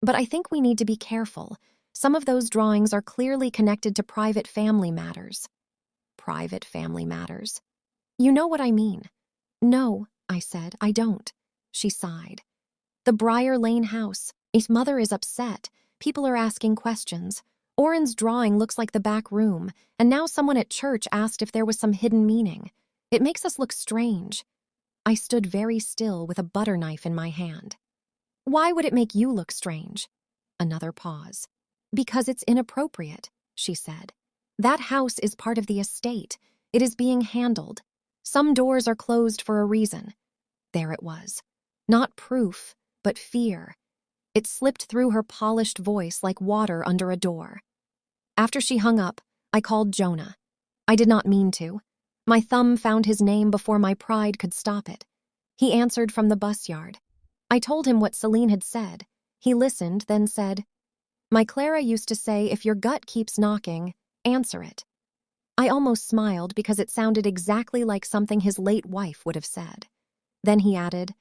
"But I think we need to be careful. Some of those drawings are clearly connected to private family matters." Private family matters. "You know what I mean." "No," I said, "I don't." She sighed. "The Briar Lane house. His mother is upset. People are asking questions. Oren's drawing looks like the back room, and now someone at church asked if there was some hidden meaning. It makes us look strange." I stood very still with a butter knife in my hand. "Why would it make you look strange?" Another pause. "Because it's inappropriate," she said. "That house is part of the estate. It is being handled. Some doors are closed for a reason." There it was. Not proof, but fear. It slipped through her polished voice like water under a door. After she hung up, I called Jonah. I did not mean to. My thumb found his name before my pride could stop it. He answered from the bus yard. I told him what Celine had said. He listened, then said, "My Clara used to say, if your gut keeps knocking, answer it." I almost smiled because it sounded exactly like something his late wife would have said. Then he added,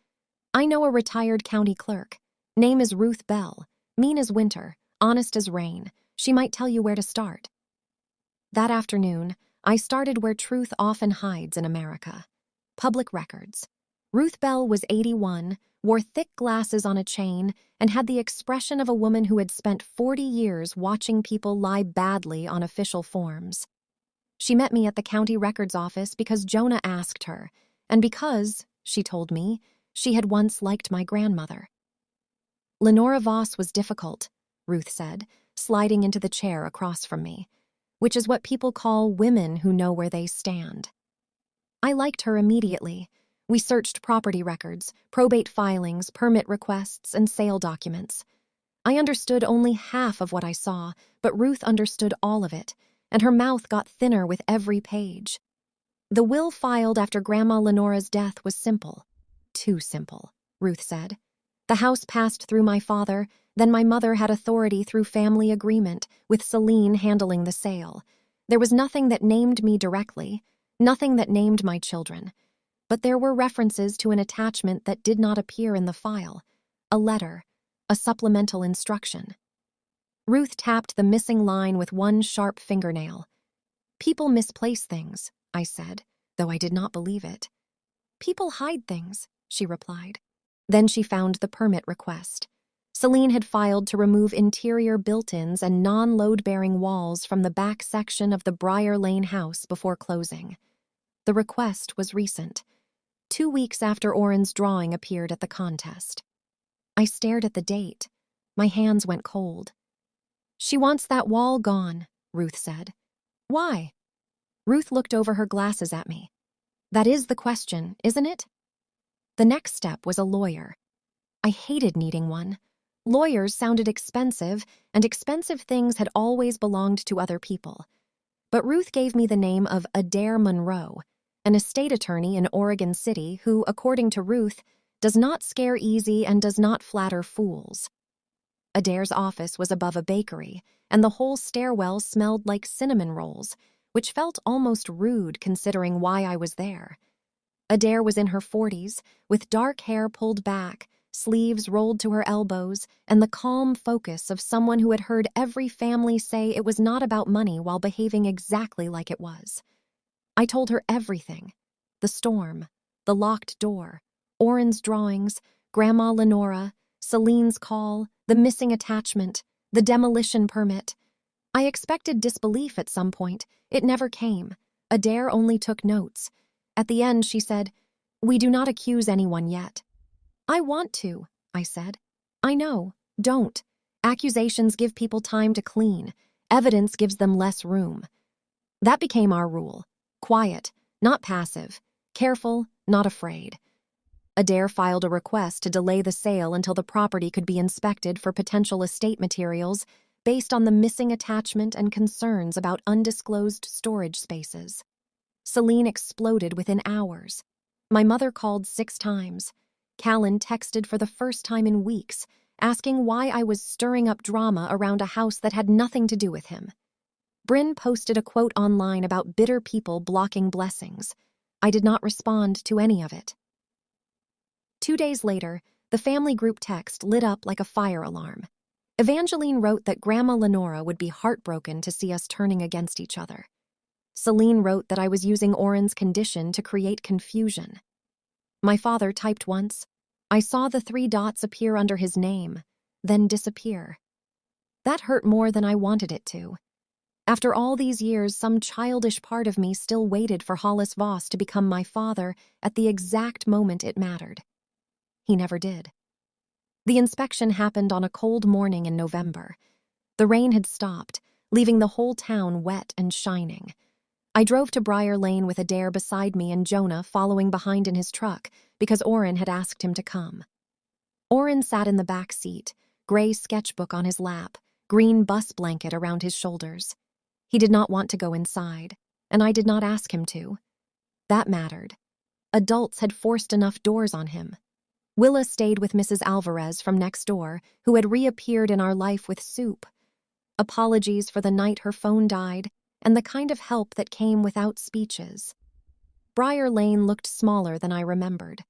"I know a retired county clerk. Name is Ruth Bell. Mean as winter, honest as rain. She might tell you where to start." That afternoon, I started where truth often hides in America. Public records. Ruth Bell was 81, wore thick glasses on a chain, and had the expression of a woman who had spent 40 years watching people lie badly on official forms. She met me at the county records office because Jonah asked her, and because, she told me, she had once liked my grandmother. "Lenora Voss was difficult," Ruth said, sliding into the chair across from me, "which is what people call women who know where they stand." I liked her immediately. We searched property records, probate filings, permit requests, and sale documents. I understood only half of what I saw, but Ruth understood all of it, and her mouth got thinner with every page. The will filed after Grandma Lenora's death was simple. Too simple, Ruth said. The house passed through my father, then my mother had authority through family agreement, with Celine handling the sale. There was nothing that named me directly, nothing that named my children. But there were references to an attachment that did not appear in the file, a letter, a supplemental instruction. Ruth tapped the missing line with one sharp fingernail. "People misplace things," I said, though I did not believe it. "People hide things," she replied. Then she found the permit request. Celine had filed to remove interior built-ins and non-load-bearing walls from the back section of the Briar Lane house before closing. The request was recent, 2 weeks after Oren's drawing appeared at the contest. I stared at the date. My hands went cold. "She wants that wall gone," Ruth said. "Why?" Ruth looked over her glasses at me. "That is the question, isn't it?" The next step was a lawyer. I hated needing one. Lawyers sounded expensive, and expensive things had always belonged to other people. But Ruth gave me the name of Adair Monroe, an estate attorney in Oregon City who, according to Ruth, does not scare easy and does not flatter fools. Adair's office was above a bakery, and the whole stairwell smelled like cinnamon rolls, which felt almost rude considering why I was there. Adair was in her 40s, with dark hair pulled back, sleeves rolled to her elbows, and the calm focus of someone who had heard every family say it was not about money while behaving exactly like it was. I told her everything: the storm, the locked door, Oren's drawings, Grandma Lenora, Celine's call, the missing attachment, the demolition permit. I expected disbelief at some point. It never came. Adair only took notes. At the end, she said, "We do not accuse anyone yet." "I want to," I said. "I know. Don't. Accusations give people time to clean. Evidence gives them less room." That became our rule. Quiet, not passive. Careful, not afraid. Adair filed a request to delay the sale until the property could be inspected for potential estate materials based on the missing attachment and concerns about undisclosed storage spaces. Celine exploded within hours. My mother called 6 times. Callan texted for the first time in weeks, asking why I was stirring up drama around a house that had nothing to do with him. Bryn posted a quote online about bitter people blocking blessings. I did not respond to any of it. 2 days later, the family group text lit up like a fire alarm. Evangeline wrote that Grandma Lenora would be heartbroken to see us turning against each other. Celine wrote that I was using Oren's condition to create confusion. My father typed once. I saw the 3 dots appear under his name, then disappear. That hurt more than I wanted it to. After all these years, some childish part of me still waited for Hollis Voss to become my father at the exact moment it mattered. He never did. The inspection happened on a cold morning in November. The rain had stopped, leaving the whole town wet and shining. I drove to Briar Lane with Adair beside me and Jonah following behind in his truck because Oren had asked him to come. Oren sat in the back seat, gray sketchbook on his lap, green bus blanket around his shoulders. He did not want to go inside, and I did not ask him to. That mattered. Adults had forced enough doors on him. Willa stayed with Mrs. Alvarez from next door, who had reappeared in our life with soup. Apologies for the night her phone died, and the kind of help that came without speeches. Briar Lane looked smaller than I remembered.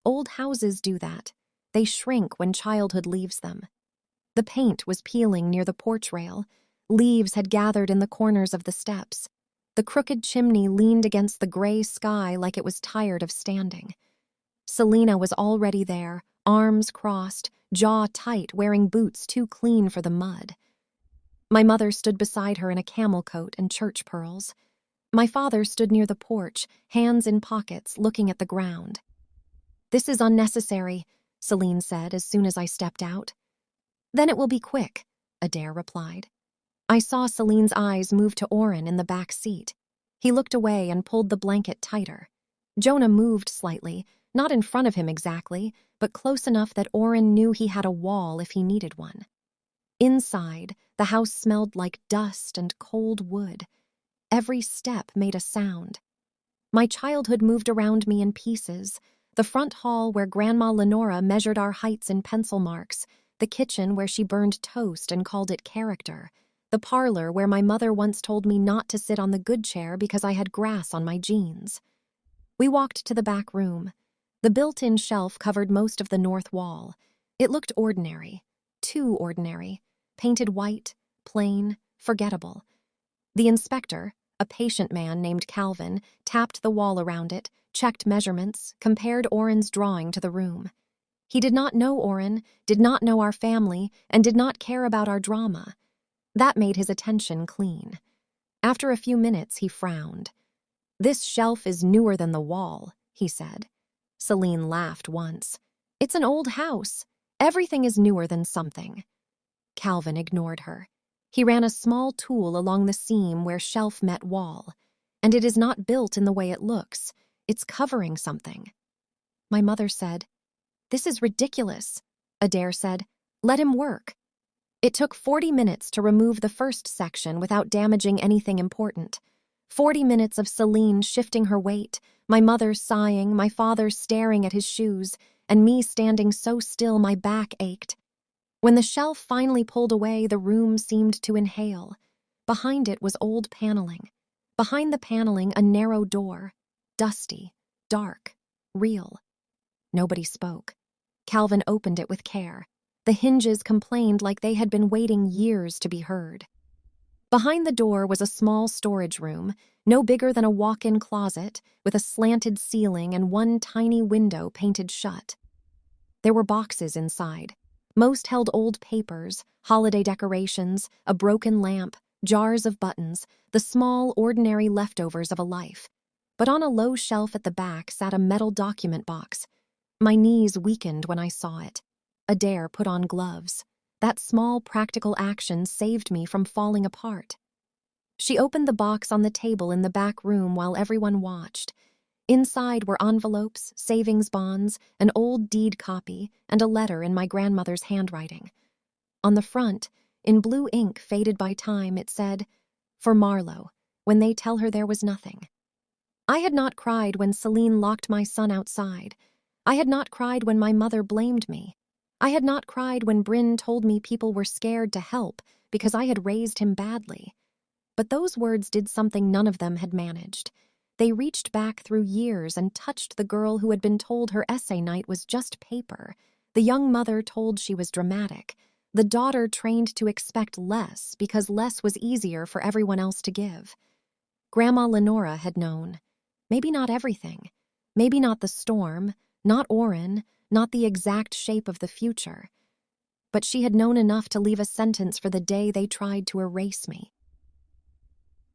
Old houses do that. They shrink when childhood leaves them. The paint was peeling near the porch rail. Leaves had gathered in the corners of the steps. The crooked chimney leaned against the gray sky like it was tired of standing. Selena was already there, arms crossed, jaw tight, wearing boots too clean for the mud. My mother stood beside her in a camel coat and church pearls. My father stood near the porch, hands in pockets, looking at the ground. "This is unnecessary," Celine said as soon as I stepped out. "Then it will be quick," Adair replied. I saw Celine's eyes move to Oren in the back seat. He looked away and pulled the blanket tighter. Jonah moved slightly, not in front of him exactly, but close enough that Oren knew he had a wall if he needed one. Inside, the house smelled like dust and cold wood. Every step made a sound. My childhood moved around me in pieces. The front hall where Grandma Lenora measured our heights in pencil marks, the kitchen where she burned toast and called it character, the parlor where my mother once told me not to sit on the good chair because I had grass on my jeans. We walked to the back room. The built-in shelf covered most of the north wall. It looked ordinary, too ordinary, painted white, plain, forgettable. The inspector, a patient man named Calvin, tapped the wall around it, checked measurements, compared Oren's drawing to the room. He did not know Oren, did not know our family, and did not care about our drama. That made his attention clean. After a few minutes, he frowned. "This shelf is newer than the wall," he said. Celine laughed once. "It's an old house. Everything is newer than something." Calvin ignored her. He ran a small tool along the seam where shelf met wall. "And it is not built in the way it looks. It's covering something." My mother said, "This is ridiculous." Adair said. "Let him work." It took 40 minutes to remove the first section without damaging anything important. 40 minutes of Celine shifting her weight, my mother sighing, my father staring at his shoes, and me standing so still my back ached. When the shelf finally pulled away, the room seemed to inhale. Behind it was old paneling. Behind the paneling, a narrow door. Dusty, dark, real. Nobody spoke. Calvin opened it with care. The hinges complained like they had been waiting years to be heard. Behind the door was a small storage room, no bigger than a walk-in closet, with a slanted ceiling and one tiny window painted shut. There were boxes inside. Most held old papers, holiday decorations, a broken lamp, jars of buttons, the small, ordinary leftovers of a life. But on a low shelf at the back sat a metal document box. My knees weakened when I saw it. Adair put on gloves. That small, practical action saved me from falling apart. She opened the box on the table in the back room while everyone watched. Inside were envelopes, savings bonds, an old deed copy, and a letter in my grandmother's handwriting. On the front, in blue ink faded by time, it said, "For Marlowe, when they tell her there was nothing." I had not cried when Celine locked my son outside. I had not cried when my mother blamed me. I had not cried when Bryn told me people were scared to help because I had raised him badly. But those words did something none of them had managed. They reached back through years and touched the girl who had been told her essay night was just paper, the young mother told she was dramatic, the daughter trained to expect less because less was easier for everyone else to give. Grandma Lenora had known. Maybe not everything. Maybe not the storm, not Oren, not the exact shape of the future. But she had known enough to leave a sentence for the day they tried to erase me.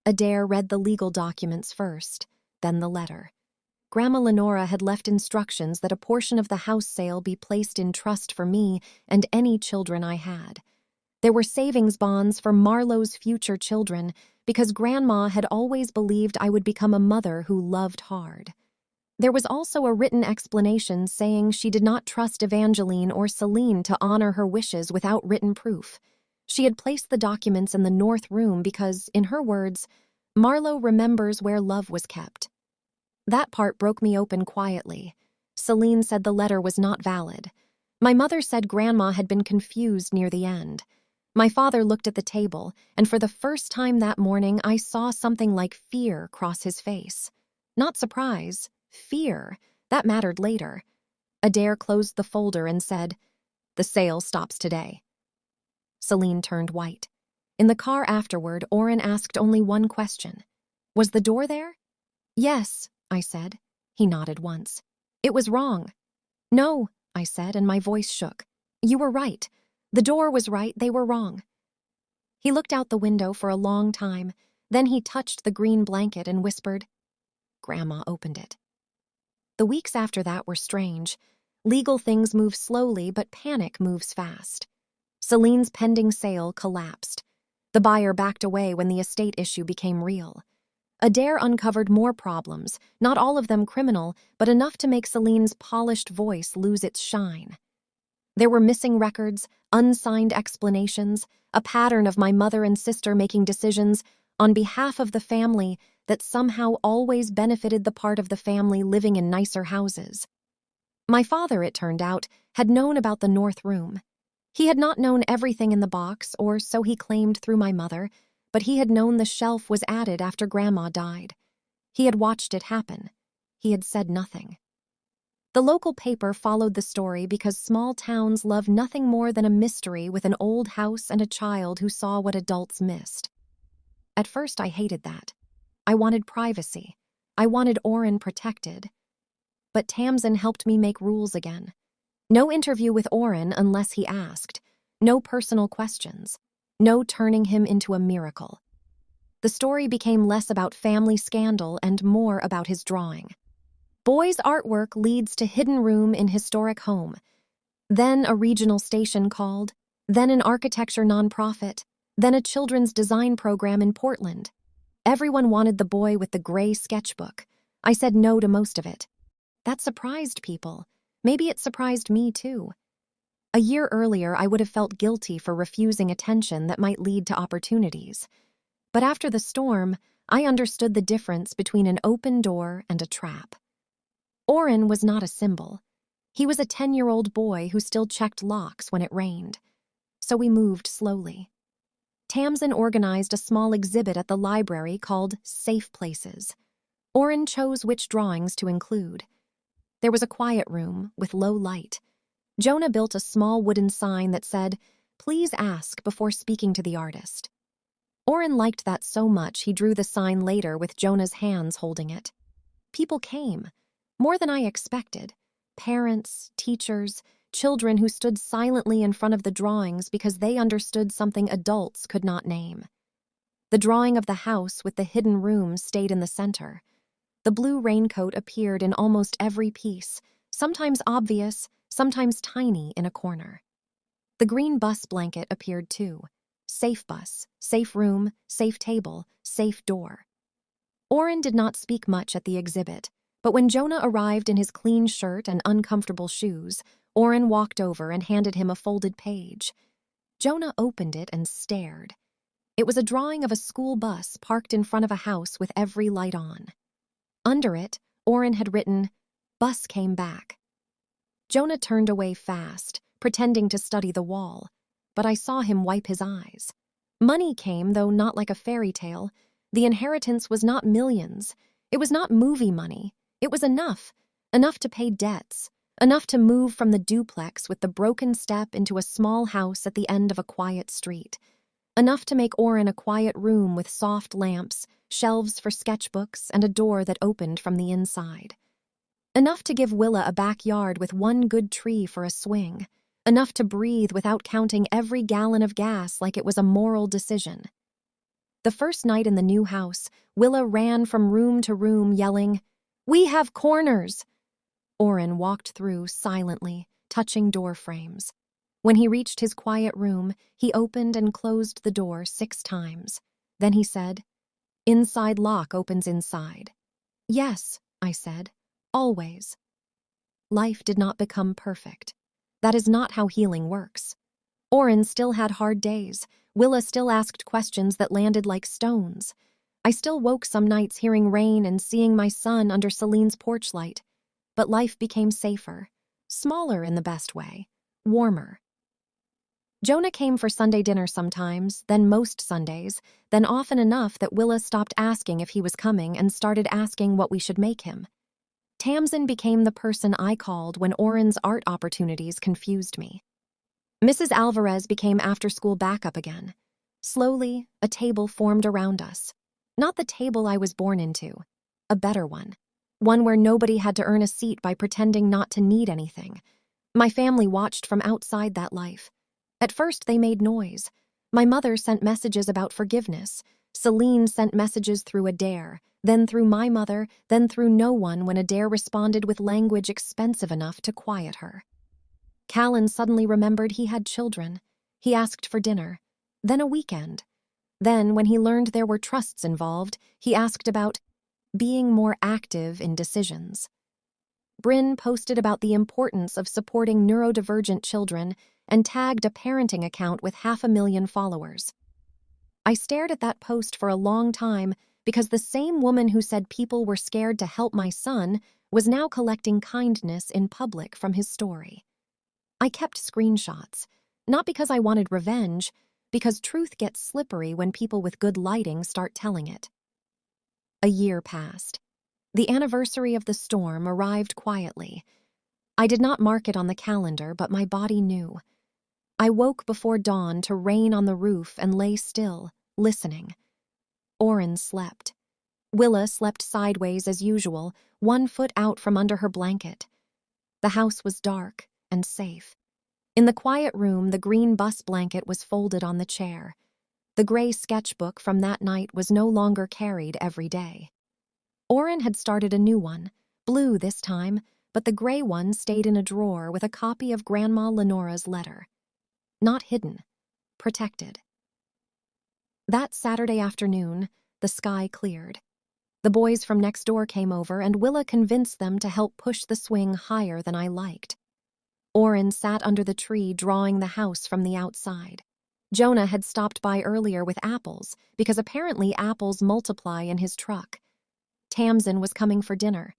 Adair read the legal documents first, then the letter. Grandma Lenora had left instructions that a portion of the house sale be placed in trust for me and any children I had. There were savings bonds for Marlowe's future children because Grandma had always believed I would become a mother who loved hard. There was also a written explanation saying she did not trust Evangeline or Celine to honor her wishes without written proof. She had placed the documents in the north room because, in her words, Marlowe remembers where love was kept. That part broke me open quietly. Celine said the letter was not valid. My mother said Grandma had been confused near the end. My father looked at the table, and for the first time that morning I saw something like fear cross his face. Not surprise. Fear. That mattered later. Adair closed the folder and said, "The sale stops today." Celine turned white. In the car afterward, Oren asked only one question. "Was the door there?" "Yes," I said. He nodded once. "It was wrong." "No," I said, and my voice shook. "You were right. The door was right, they were wrong." He looked out the window for a long time. Then he touched the green blanket and whispered, "Grandma opened it." The weeks after that were strange. Legal things move slowly, but panic moves fast. Celine's pending sale collapsed. The buyer backed away when the estate issue became real. Adair uncovered more problems, not all of them criminal, but enough to make Celine's polished voice lose its shine. There were missing records, unsigned explanations, a pattern of my mother and sister making decisions on behalf of the family that somehow always benefited the part of the family living in nicer houses. My father, it turned out, had known about the north room. He had not known everything in the box, or so he claimed through my mother, but he had known the shelf was added after Grandma died. He had watched it happen. He had said nothing. The local paper followed the story because small towns love nothing more than a mystery with an old house and a child who saw what adults missed. At first I hated that. I wanted privacy. I wanted Oren protected. But Tamsin helped me make rules again. No interview with Oren unless he asked. No personal questions. No turning him into a miracle. The story became less about family scandal and more about his drawing. Boy's artwork leads to hidden room in historic home. Then a regional station called. Then an architecture nonprofit. Then a children's design program in Portland. Everyone wanted the boy with the gray sketchbook. I said no to most of it. That surprised people. Maybe it surprised me too. A year earlier, I would have felt guilty for refusing attention that might lead to opportunities. But after the storm, I understood the difference between an open door and a trap. Oren was not a symbol. He was a 10-year-old boy who still checked locks when it rained. So we moved slowly. Tamsin organized a small exhibit at the library called Safe Places. Oren chose which drawings to include. There was a quiet room with low light. Jonah built a small wooden sign that said, "Please ask before speaking to the artist." Oren liked that so much he drew the sign later with Jonah's hands holding it. People came, more than I expected. Parents, teachers, children who stood silently in front of the drawings because they understood something adults could not name. The drawing of the house with the hidden room stayed in the center. The blue raincoat appeared in almost every piece, sometimes obvious, sometimes tiny in a corner. The green bus blanket appeared too. Safe bus, safe room, safe table, safe door. Oren did not speak much at the exhibit, but when Jonah arrived in his clean shirt and uncomfortable shoes, Oren walked over and handed him a folded page. Jonah opened it and stared. It was a drawing of a school bus parked in front of a house with every light on. Under it, Oren had written, "Bus came back." Jonah turned away fast, pretending to study the wall, but I saw him wipe his eyes. Money came, though not like a fairy tale. The inheritance was not millions. It was not movie money. It was enough to pay debts, enough to move from the duplex with the broken step into a small house at the end of a quiet street, enough to make Oren a quiet room with soft lamps, shelves for sketchbooks, and a door that opened from the inside. Enough to give Willa a backyard with one good tree for a swing. Enough to breathe without counting every gallon of gas like it was a moral decision. The first night in the new house, Willa ran from room to room yelling, "We have corners!" Oren walked through silently, touching door frames. When he reached his quiet room, he opened and closed the door 6 times. Then he said, "Inside lock opens inside." "Yes," I said. "Always." Life did not become perfect. That is not how healing works. Oren still had hard days. Willa still asked questions that landed like stones. I still woke some nights hearing rain and seeing my son under Celine's porch light. But life became safer. Smaller in the best way. Warmer. Jonah came for Sunday dinner sometimes, then most Sundays, then often enough that Willa stopped asking if he was coming and started asking what we should make him. Tamsin became the person I called when Oren's art opportunities confused me. Mrs. Alvarez became after-school backup again. Slowly, a table formed around us. Not the table I was born into. A better one. One where nobody had to earn a seat by pretending not to need anything. My family watched from outside that life. At first, they made noise. My mother sent messages about forgiveness. Celine sent messages through Adair, then through my mother, then through no one when Adair responded with language expensive enough to quiet her. Callan suddenly remembered he had children. He asked for dinner. Then a weekend. Then, when he learned there were trusts involved, he asked about being more active in decisions. Bryn posted about the importance of supporting neurodivergent children and tagged a parenting account with 500,000 followers. I stared at that post for a long time because the same woman who said people were scared to help my son was now collecting kindness in public from his story. I kept screenshots, not because I wanted revenge, because truth gets slippery when people with good lighting start telling it. A year passed. The anniversary of the storm arrived quietly. I did not mark it on the calendar, but my body knew. I woke before dawn to rain on the roof and lay still, listening. Oren slept. Willa slept sideways as usual, 1 foot out from under her blanket. The house was dark and safe. In the quiet room, the green bus blanket was folded on the chair. The gray sketchbook from that night was no longer carried every day. Oren had started a new one, blue this time, but the gray one stayed in a drawer with a copy of Grandma Lenora's letter. Not hidden, protected. That Saturday afternoon, the sky cleared. The boys from next door came over and Willa convinced them to help push the swing higher than I liked. Oren sat under the tree drawing the house from the outside. Jonah had stopped by earlier with apples because apparently apples multiply in his truck. Tamsin was coming for dinner.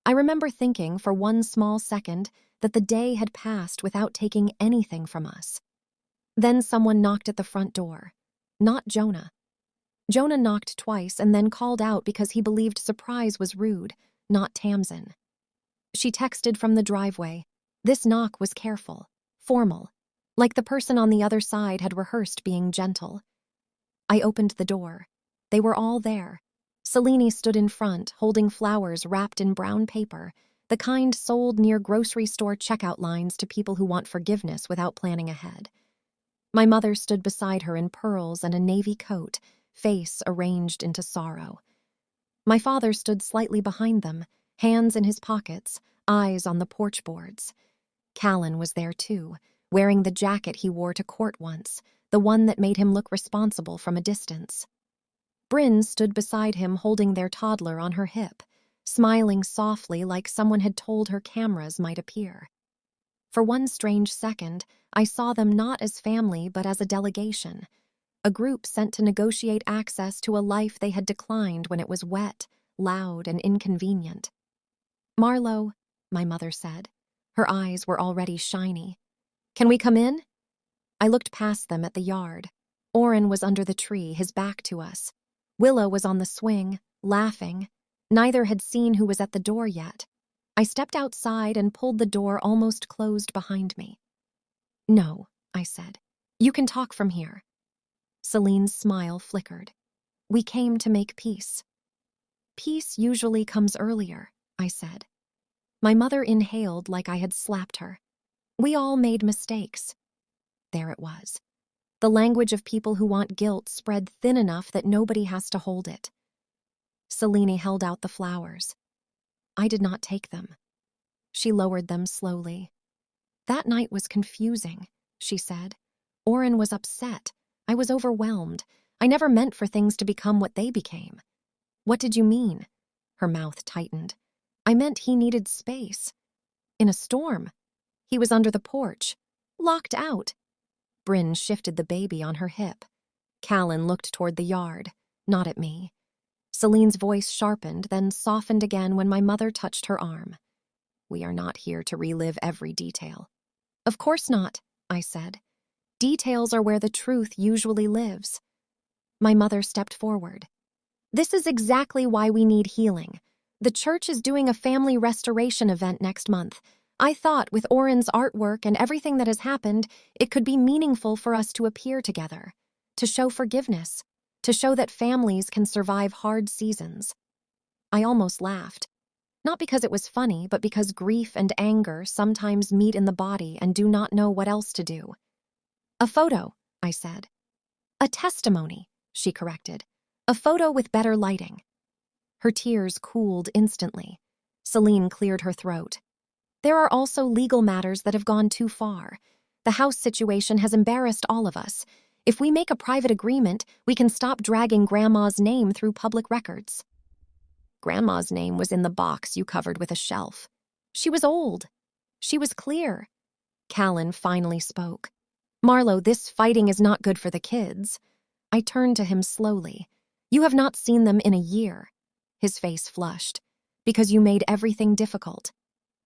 I remember thinking for one small second that the day had passed without taking anything from us. Then someone knocked at the front door. Not Jonah. Jonah knocked twice and then called out because he believed surprise was rude, not Tamsin. She texted from the driveway. This knock was careful, formal, like the person on the other side had rehearsed being gentle. I opened the door. They were all there. Selene stood in front, holding flowers wrapped in brown paper, the kind sold near grocery store checkout lines to people who want forgiveness without planning ahead. My mother stood beside her in pearls and a navy coat, face arranged into sorrow. My father stood slightly behind them, hands in his pockets, eyes on the porch boards. Callan was there too, wearing the jacket he wore to court once, the one that made him look responsible from a distance. Bryn stood beside him holding their toddler on her hip, smiling softly like someone had told her cameras might appear. For one strange second, I saw them not as family but as a delegation, a group sent to negotiate access to a life they had declined when it was wet, loud, and inconvenient. "Marlowe," my mother said. Her eyes were already shiny. "Can we come in?" I looked past them at the yard. Oren was under the tree, his back to us. Willow was on the swing, laughing. Neither had seen who was at the door yet. I stepped outside and pulled the door almost closed behind me. "No," I said. "You can talk from here." Celine's smile flickered. "We came to make peace." "Peace usually comes earlier," I said. My mother inhaled like I had slapped her. "We all made mistakes." There it was. The language of people who want guilt spread thin enough that nobody has to hold it. Selene held out the flowers. I did not take them. She lowered them slowly. "That night was confusing," she said. "Oren was upset. I was overwhelmed. I never meant for things to become what they became." "What did you mean?" Her mouth tightened. "I meant he needed space. In a storm. He was under the porch. Locked out." Bryn shifted the baby on her hip. Callan looked toward the yard, not at me. Celine's voice sharpened, then softened again when my mother touched her arm. "We are not here to relive every detail." "Of course not," I said. "Details are where the truth usually lives." My mother stepped forward. "This is exactly why we need healing. The church is doing a family restoration event next month. I thought with Oren's artwork and everything that has happened, it could be meaningful for us to appear together, to show forgiveness, to show that families can survive hard seasons." I almost laughed. Not because it was funny, but because grief and anger sometimes meet in the body and do not know what else to do. "A photo," I said. "A testimony," she corrected. "A photo with better lighting." Her tears cooled instantly. Selene cleared her throat. "There are also legal matters that have gone too far. The house situation has embarrassed all of us. If we make a private agreement, we can stop dragging Grandma's name through public records." Grandma's name was in the box you covered with a shelf. She was old. She was clear. Callan finally spoke. "Marlowe, this fighting is not good for the kids." I turned to him slowly. "You have not seen them in a year." His face flushed. "Because you made everything difficult.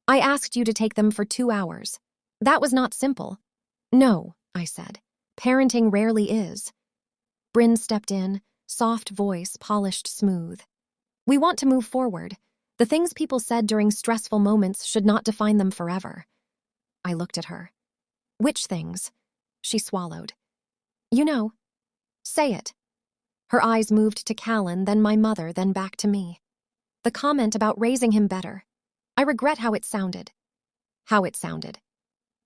I asked you to take them for 2 hours. That was not simple." "No," I said. "Parenting rarely is." Bryn stepped in, soft voice polished smooth. "We want to move forward. The things people said during stressful moments should not define them forever." I looked at her. "Which things?" She swallowed. "You know." "Say it." Her eyes moved to Callan, then my mother, then back to me. "The comment about raising him better. I regret how it sounded." "How it sounded?"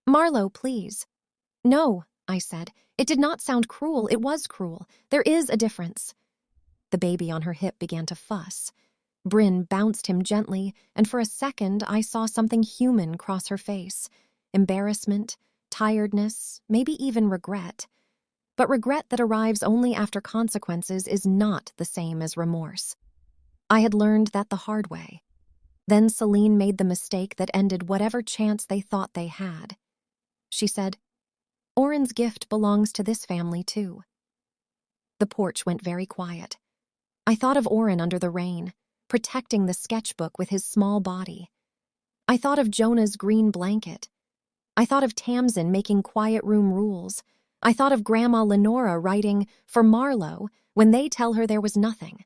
"Marlowe, please." "No," I said. "It did not sound cruel. It was cruel. There is a difference." The baby on her hip began to fuss. Bryn bounced him gently, and for a second I saw something human cross her face. Embarrassment, tiredness, maybe even regret. But regret that arrives only after consequences is not the same as remorse. I had learned that the hard way. Then Selene made the mistake that ended whatever chance they thought they had. she said. Oren's gift belongs to this family, too. The porch went very quiet. I thought of Oren under the rain, protecting the sketchbook with his small body. I thought of Jonah's green blanket. I thought of Tamsin making quiet room rules. I thought of Grandma Lenora writing for Marlowe when they tell her there was nothing.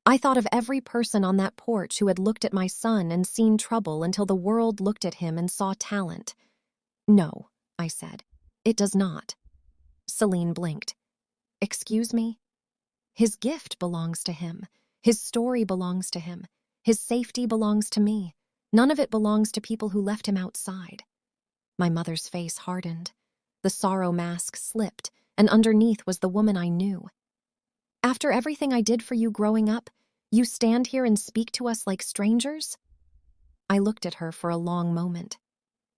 I thought of every person on that porch who had looked at my son and seen trouble until the world looked at him and saw talent. No, I said. It does not. Celine blinked. Excuse me? His gift belongs to him. His story belongs to him. His safety belongs to me. None of it belongs to people who left him outside. My mother's face hardened. The sorrow mask slipped, and underneath was the woman I knew. After everything I did for you growing up, you stand here and speak to us like strangers? I looked at her for a long moment.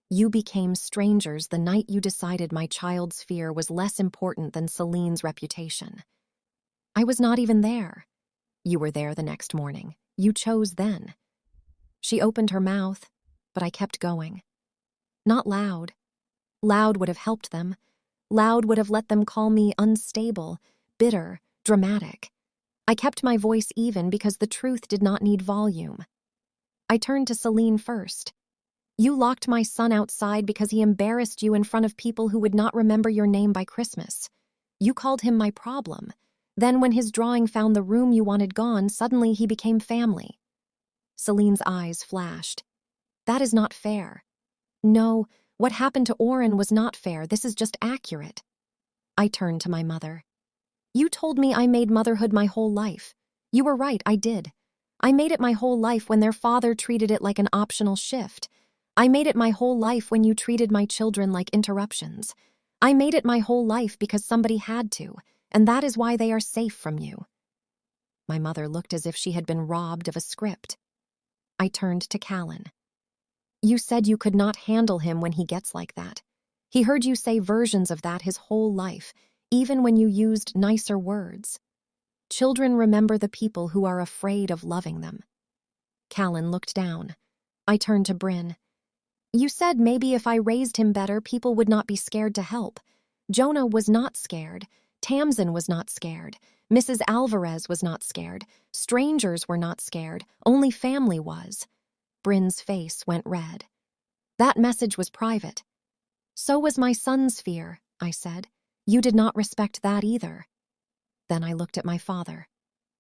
You became strangers the night you decided my child's fear was less important than Celine's reputation. I was not even there. You were there the next morning. You chose then. She opened her mouth, but I kept going. Not loud. Loud would have helped them. Loud would have let them call me unstable, bitter, dramatic. I kept my voice even because the truth did not need volume. I turned to Celine first. You locked my son outside because he embarrassed you in front of people who would not remember your name by Christmas. You called him my problem. Then when his drawing found the room you wanted gone, suddenly he became family. Celine's eyes flashed. That is not fair. No, what happened to Oren was not fair. This is just accurate. I turned to my mother. You told me I made motherhood my whole life. You were right, I did. I made it my whole life when their father treated it like an optional shift. I made it my whole life when you treated my children like interruptions. I made it my whole life because somebody had to, and that is why they are safe from you. My mother looked as if she had been robbed of a script. I turned to Callan. You said you could not handle him when he gets like that. He heard you say versions of that his whole life, even when you used nicer words. Children remember the people who are afraid of loving them. Callan looked down. I turned to Bryn. You said maybe if I raised him better, people would not be scared to help. Jonah was not scared. Tamsin was not scared. Mrs. Alvarez was not scared. Strangers were not scared. Only family was. Bryn's face went red. That message was private. So was my son's fear, I said. You did not respect that either. Then I looked at my father.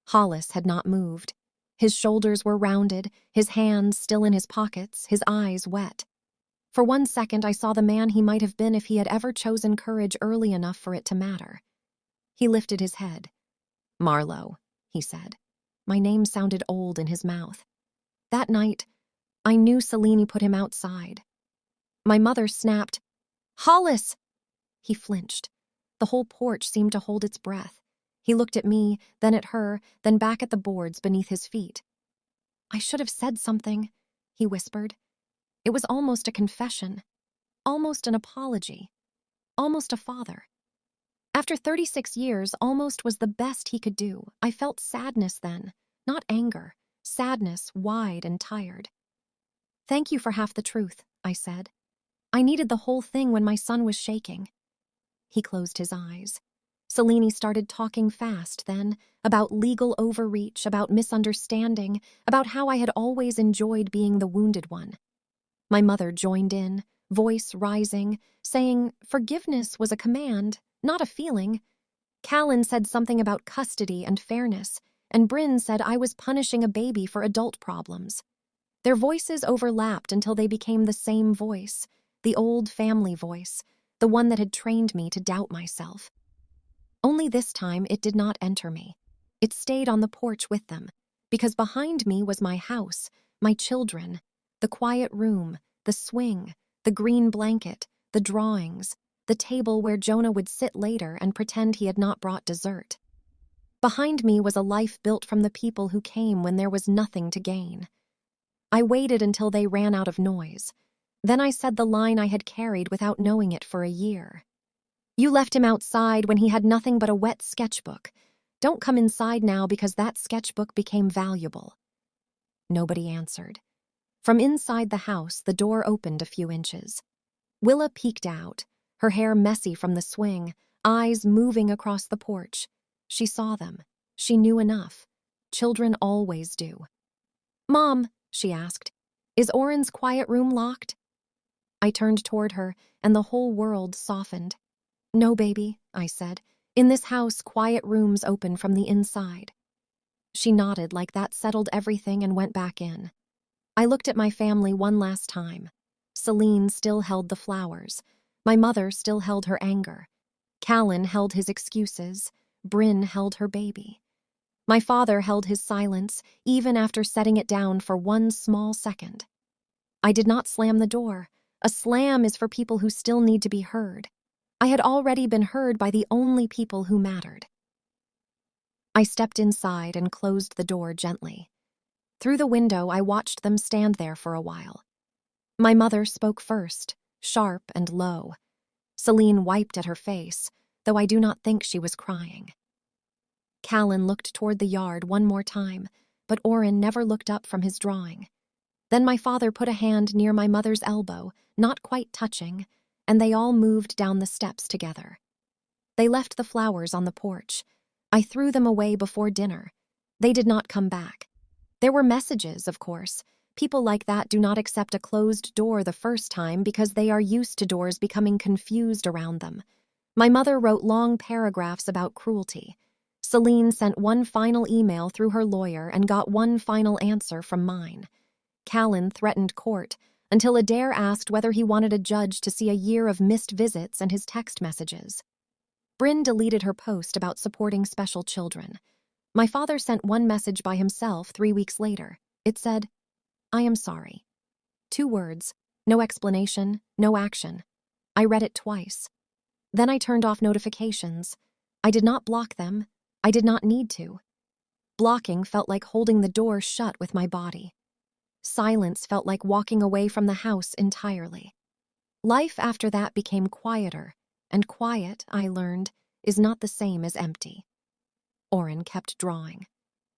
Hollis had not moved. His shoulders were rounded, his hands still in his pockets, his eyes wet. For 1 second, I saw the man he might have been if he had ever chosen courage early enough for it to matter. He lifted his head. Marlowe, he said. My name sounded old in his mouth. That night, I knew Celine put him outside. My mother snapped, Hollis! He flinched. The whole porch seemed to hold its breath. He looked at me, then at her, then back at the boards beneath his feet. I should have said something, he whispered. It was almost a confession, almost an apology, almost a father. After 36 years, almost was the best he could do. I felt sadness then, not anger, sadness wide and tired. Thank you for half the truth, I said. I needed the whole thing when my son was shaking. He closed his eyes. Celine started talking fast then, about legal overreach, about misunderstanding, about how I had always enjoyed being the wounded one. My mother joined in, voice rising, saying forgiveness was a command, not a feeling. Callan said something about custody and fairness, and Bryn said I was punishing a baby for adult problems. Their voices overlapped until they became the same voice, the old family voice, the one that had trained me to doubt myself. Only this time it did not enter me. It stayed on the porch with them, because behind me was my house, my children, the quiet room, the swing, the green blanket, the drawings, the table where Jonah would sit later and pretend he had not brought dessert. Behind me was a life built from the people who came when there was nothing to gain. I waited until they ran out of noise. Then I said the line I had carried without knowing it for a year. You left him outside when he had nothing but a wet sketchbook. Don't come inside now because that sketchbook became valuable. Nobody answered. From inside the house, the door opened a few inches. Willa peeked out, her hair messy from the swing, eyes moving across the porch. She saw them. She knew enough. Children always do. "Mom," she asked, "is Oren's quiet room locked?" I turned toward her, and the whole world softened. "No, baby," I said. "In this house, quiet rooms open from the inside." She nodded like that settled everything and went back in. I looked at my family one last time. Celine still held the flowers. My mother still held her anger. Callan held his excuses. Bryn held her baby. My father held his silence, even after setting it down for one small second. I did not slam the door. A slam is for people who still need to be heard. I had already been heard by the only people who mattered. I stepped inside and closed the door gently. Through the window, I watched them stand there for a while. My mother spoke first, sharp and low. Celine wiped at her face, though I do not think she was crying. Callan looked toward the yard one more time, but Oren never looked up from his drawing. Then my father put a hand near my mother's elbow, not quite touching, and they all moved down the steps together. They left the flowers on the porch. I threw them away before dinner. They did not come back. There were messages, of course. People like that do not accept a closed door the first time because they are used to doors becoming confused around them. My mother wrote long paragraphs about cruelty. Celine sent one final email through her lawyer and got one final answer from mine. Callan threatened court until Adair asked whether he wanted a judge to see a year of missed visits and his text messages. Bryn deleted her post about supporting special children. My father sent one message by himself 3 weeks later. It said, "I am sorry." 2 words, no explanation, no action. I read it twice. Then I turned off notifications. I did not block them. I did not need to. Blocking felt like holding the door shut with my body. Silence felt like walking away from the house entirely. Life after that became quieter, and quiet, I learned, is not the same as empty. Oren kept drawing.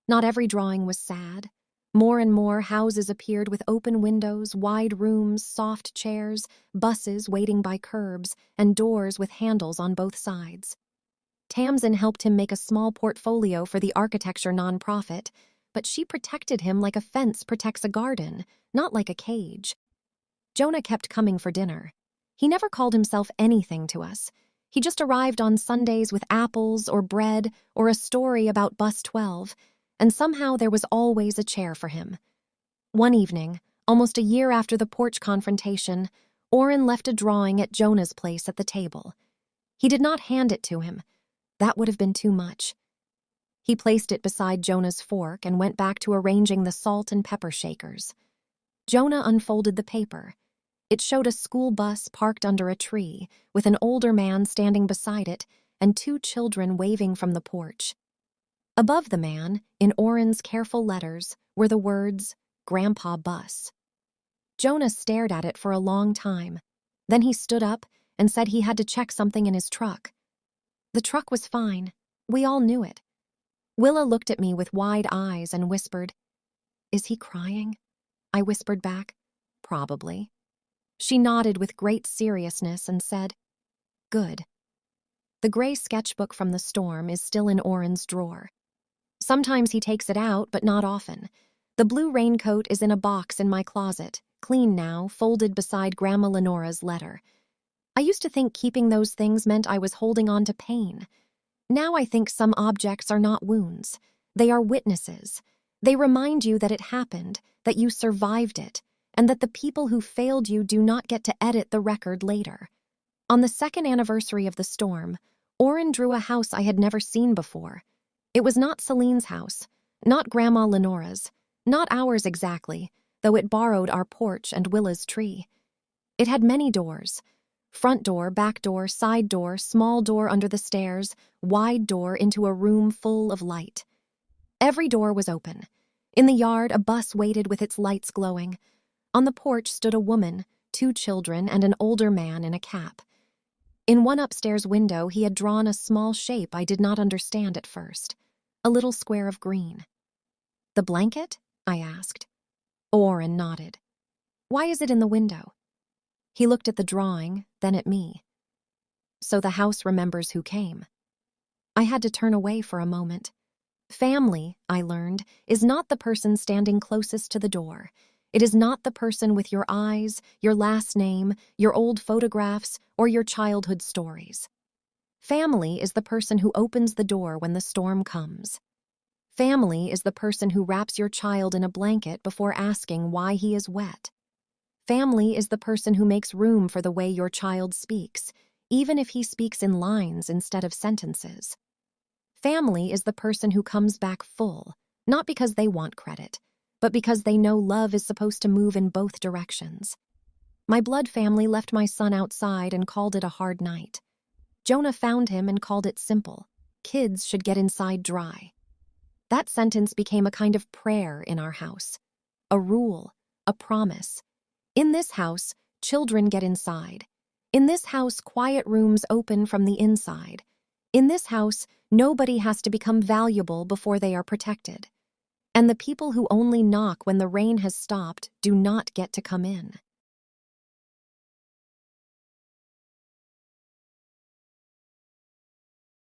Not every drawing was sad. More and more houses appeared with open windows, wide rooms, soft chairs, buses waiting by curbs, and doors with handles on both sides. Tamsin helped him make a small portfolio for the architecture nonprofit, but she protected him like a fence protects a garden, not like a cage. Jonah kept coming for dinner. He never called himself anything to us. He just arrived on Sundays with apples or bread or a story about Bus 12, and somehow there was always a chair for him. One evening, almost a year after the porch confrontation, Oren left a drawing at Jonah's place at the table. He did not hand it to him. That would have been too much. He placed it beside Jonah's fork and went back to arranging the salt and pepper shakers. Jonah unfolded the paper. It showed a school bus parked under a tree, with an older man standing beside it and 2 children waving from the porch. Above the man, in Oren's careful letters, were the words, "Grandpa Bus." Jonah stared at it for a long time. Then he stood up and said he had to check something in his truck. The truck was fine. We all knew it. Willa looked at me with wide eyes and whispered, "Is he crying?" I whispered back, "Probably." She nodded with great seriousness and said, "Good." The gray sketchbook from the storm is still in Oren's drawer. Sometimes he takes it out, but not often. The blue raincoat is in a box in my closet, clean now, folded beside Grandma Lenora's letter. I used to think keeping those things meant I was holding on to pain. Now I think some objects are not wounds. They are witnesses. They remind you that it happened, that you survived it, and that the people who failed you do not get to edit the record later. On the 2nd anniversary of the storm, Oren drew a house I had never seen before. It was not Celine's house, not Grandma Lenora's, not ours exactly, though it borrowed our porch and Willa's tree. It had many doors. Front door, back door, side door, small door under the stairs, wide door into a room full of light. Every door was open. In the yard, a bus waited with its lights glowing. On the porch stood a woman, 2 children, and an older man in a cap. In one upstairs window, he had drawn a small shape I did not understand at first, a little square of green. "The blanket?" I asked. Oren nodded. "Why is it in the window?" He looked at the drawing, then at me. So the house remembers who came. I had to turn away for a moment. Family, I learned, is not the person standing closest to the door. It is not the person with your eyes, your last name, your old photographs, or your childhood stories. Family is the person who opens the door when the storm comes. Family is the person who wraps your child in a blanket before asking why he is wet. Family is the person who makes room for the way your child speaks, even if he speaks in lines instead of sentences. Family is the person who comes back full, not because they want credit, but because they know love is supposed to move in both directions. My blood family left my son outside and called it a hard night. Jonah found him and called it simple. Kids should get inside dry. That sentence became a kind of prayer in our house, a rule, a promise. In this house, children get inside. In this house, quiet rooms open from the inside. In this house, nobody has to become valuable before they are protected. And the people who only knock when the rain has stopped do not get to come in.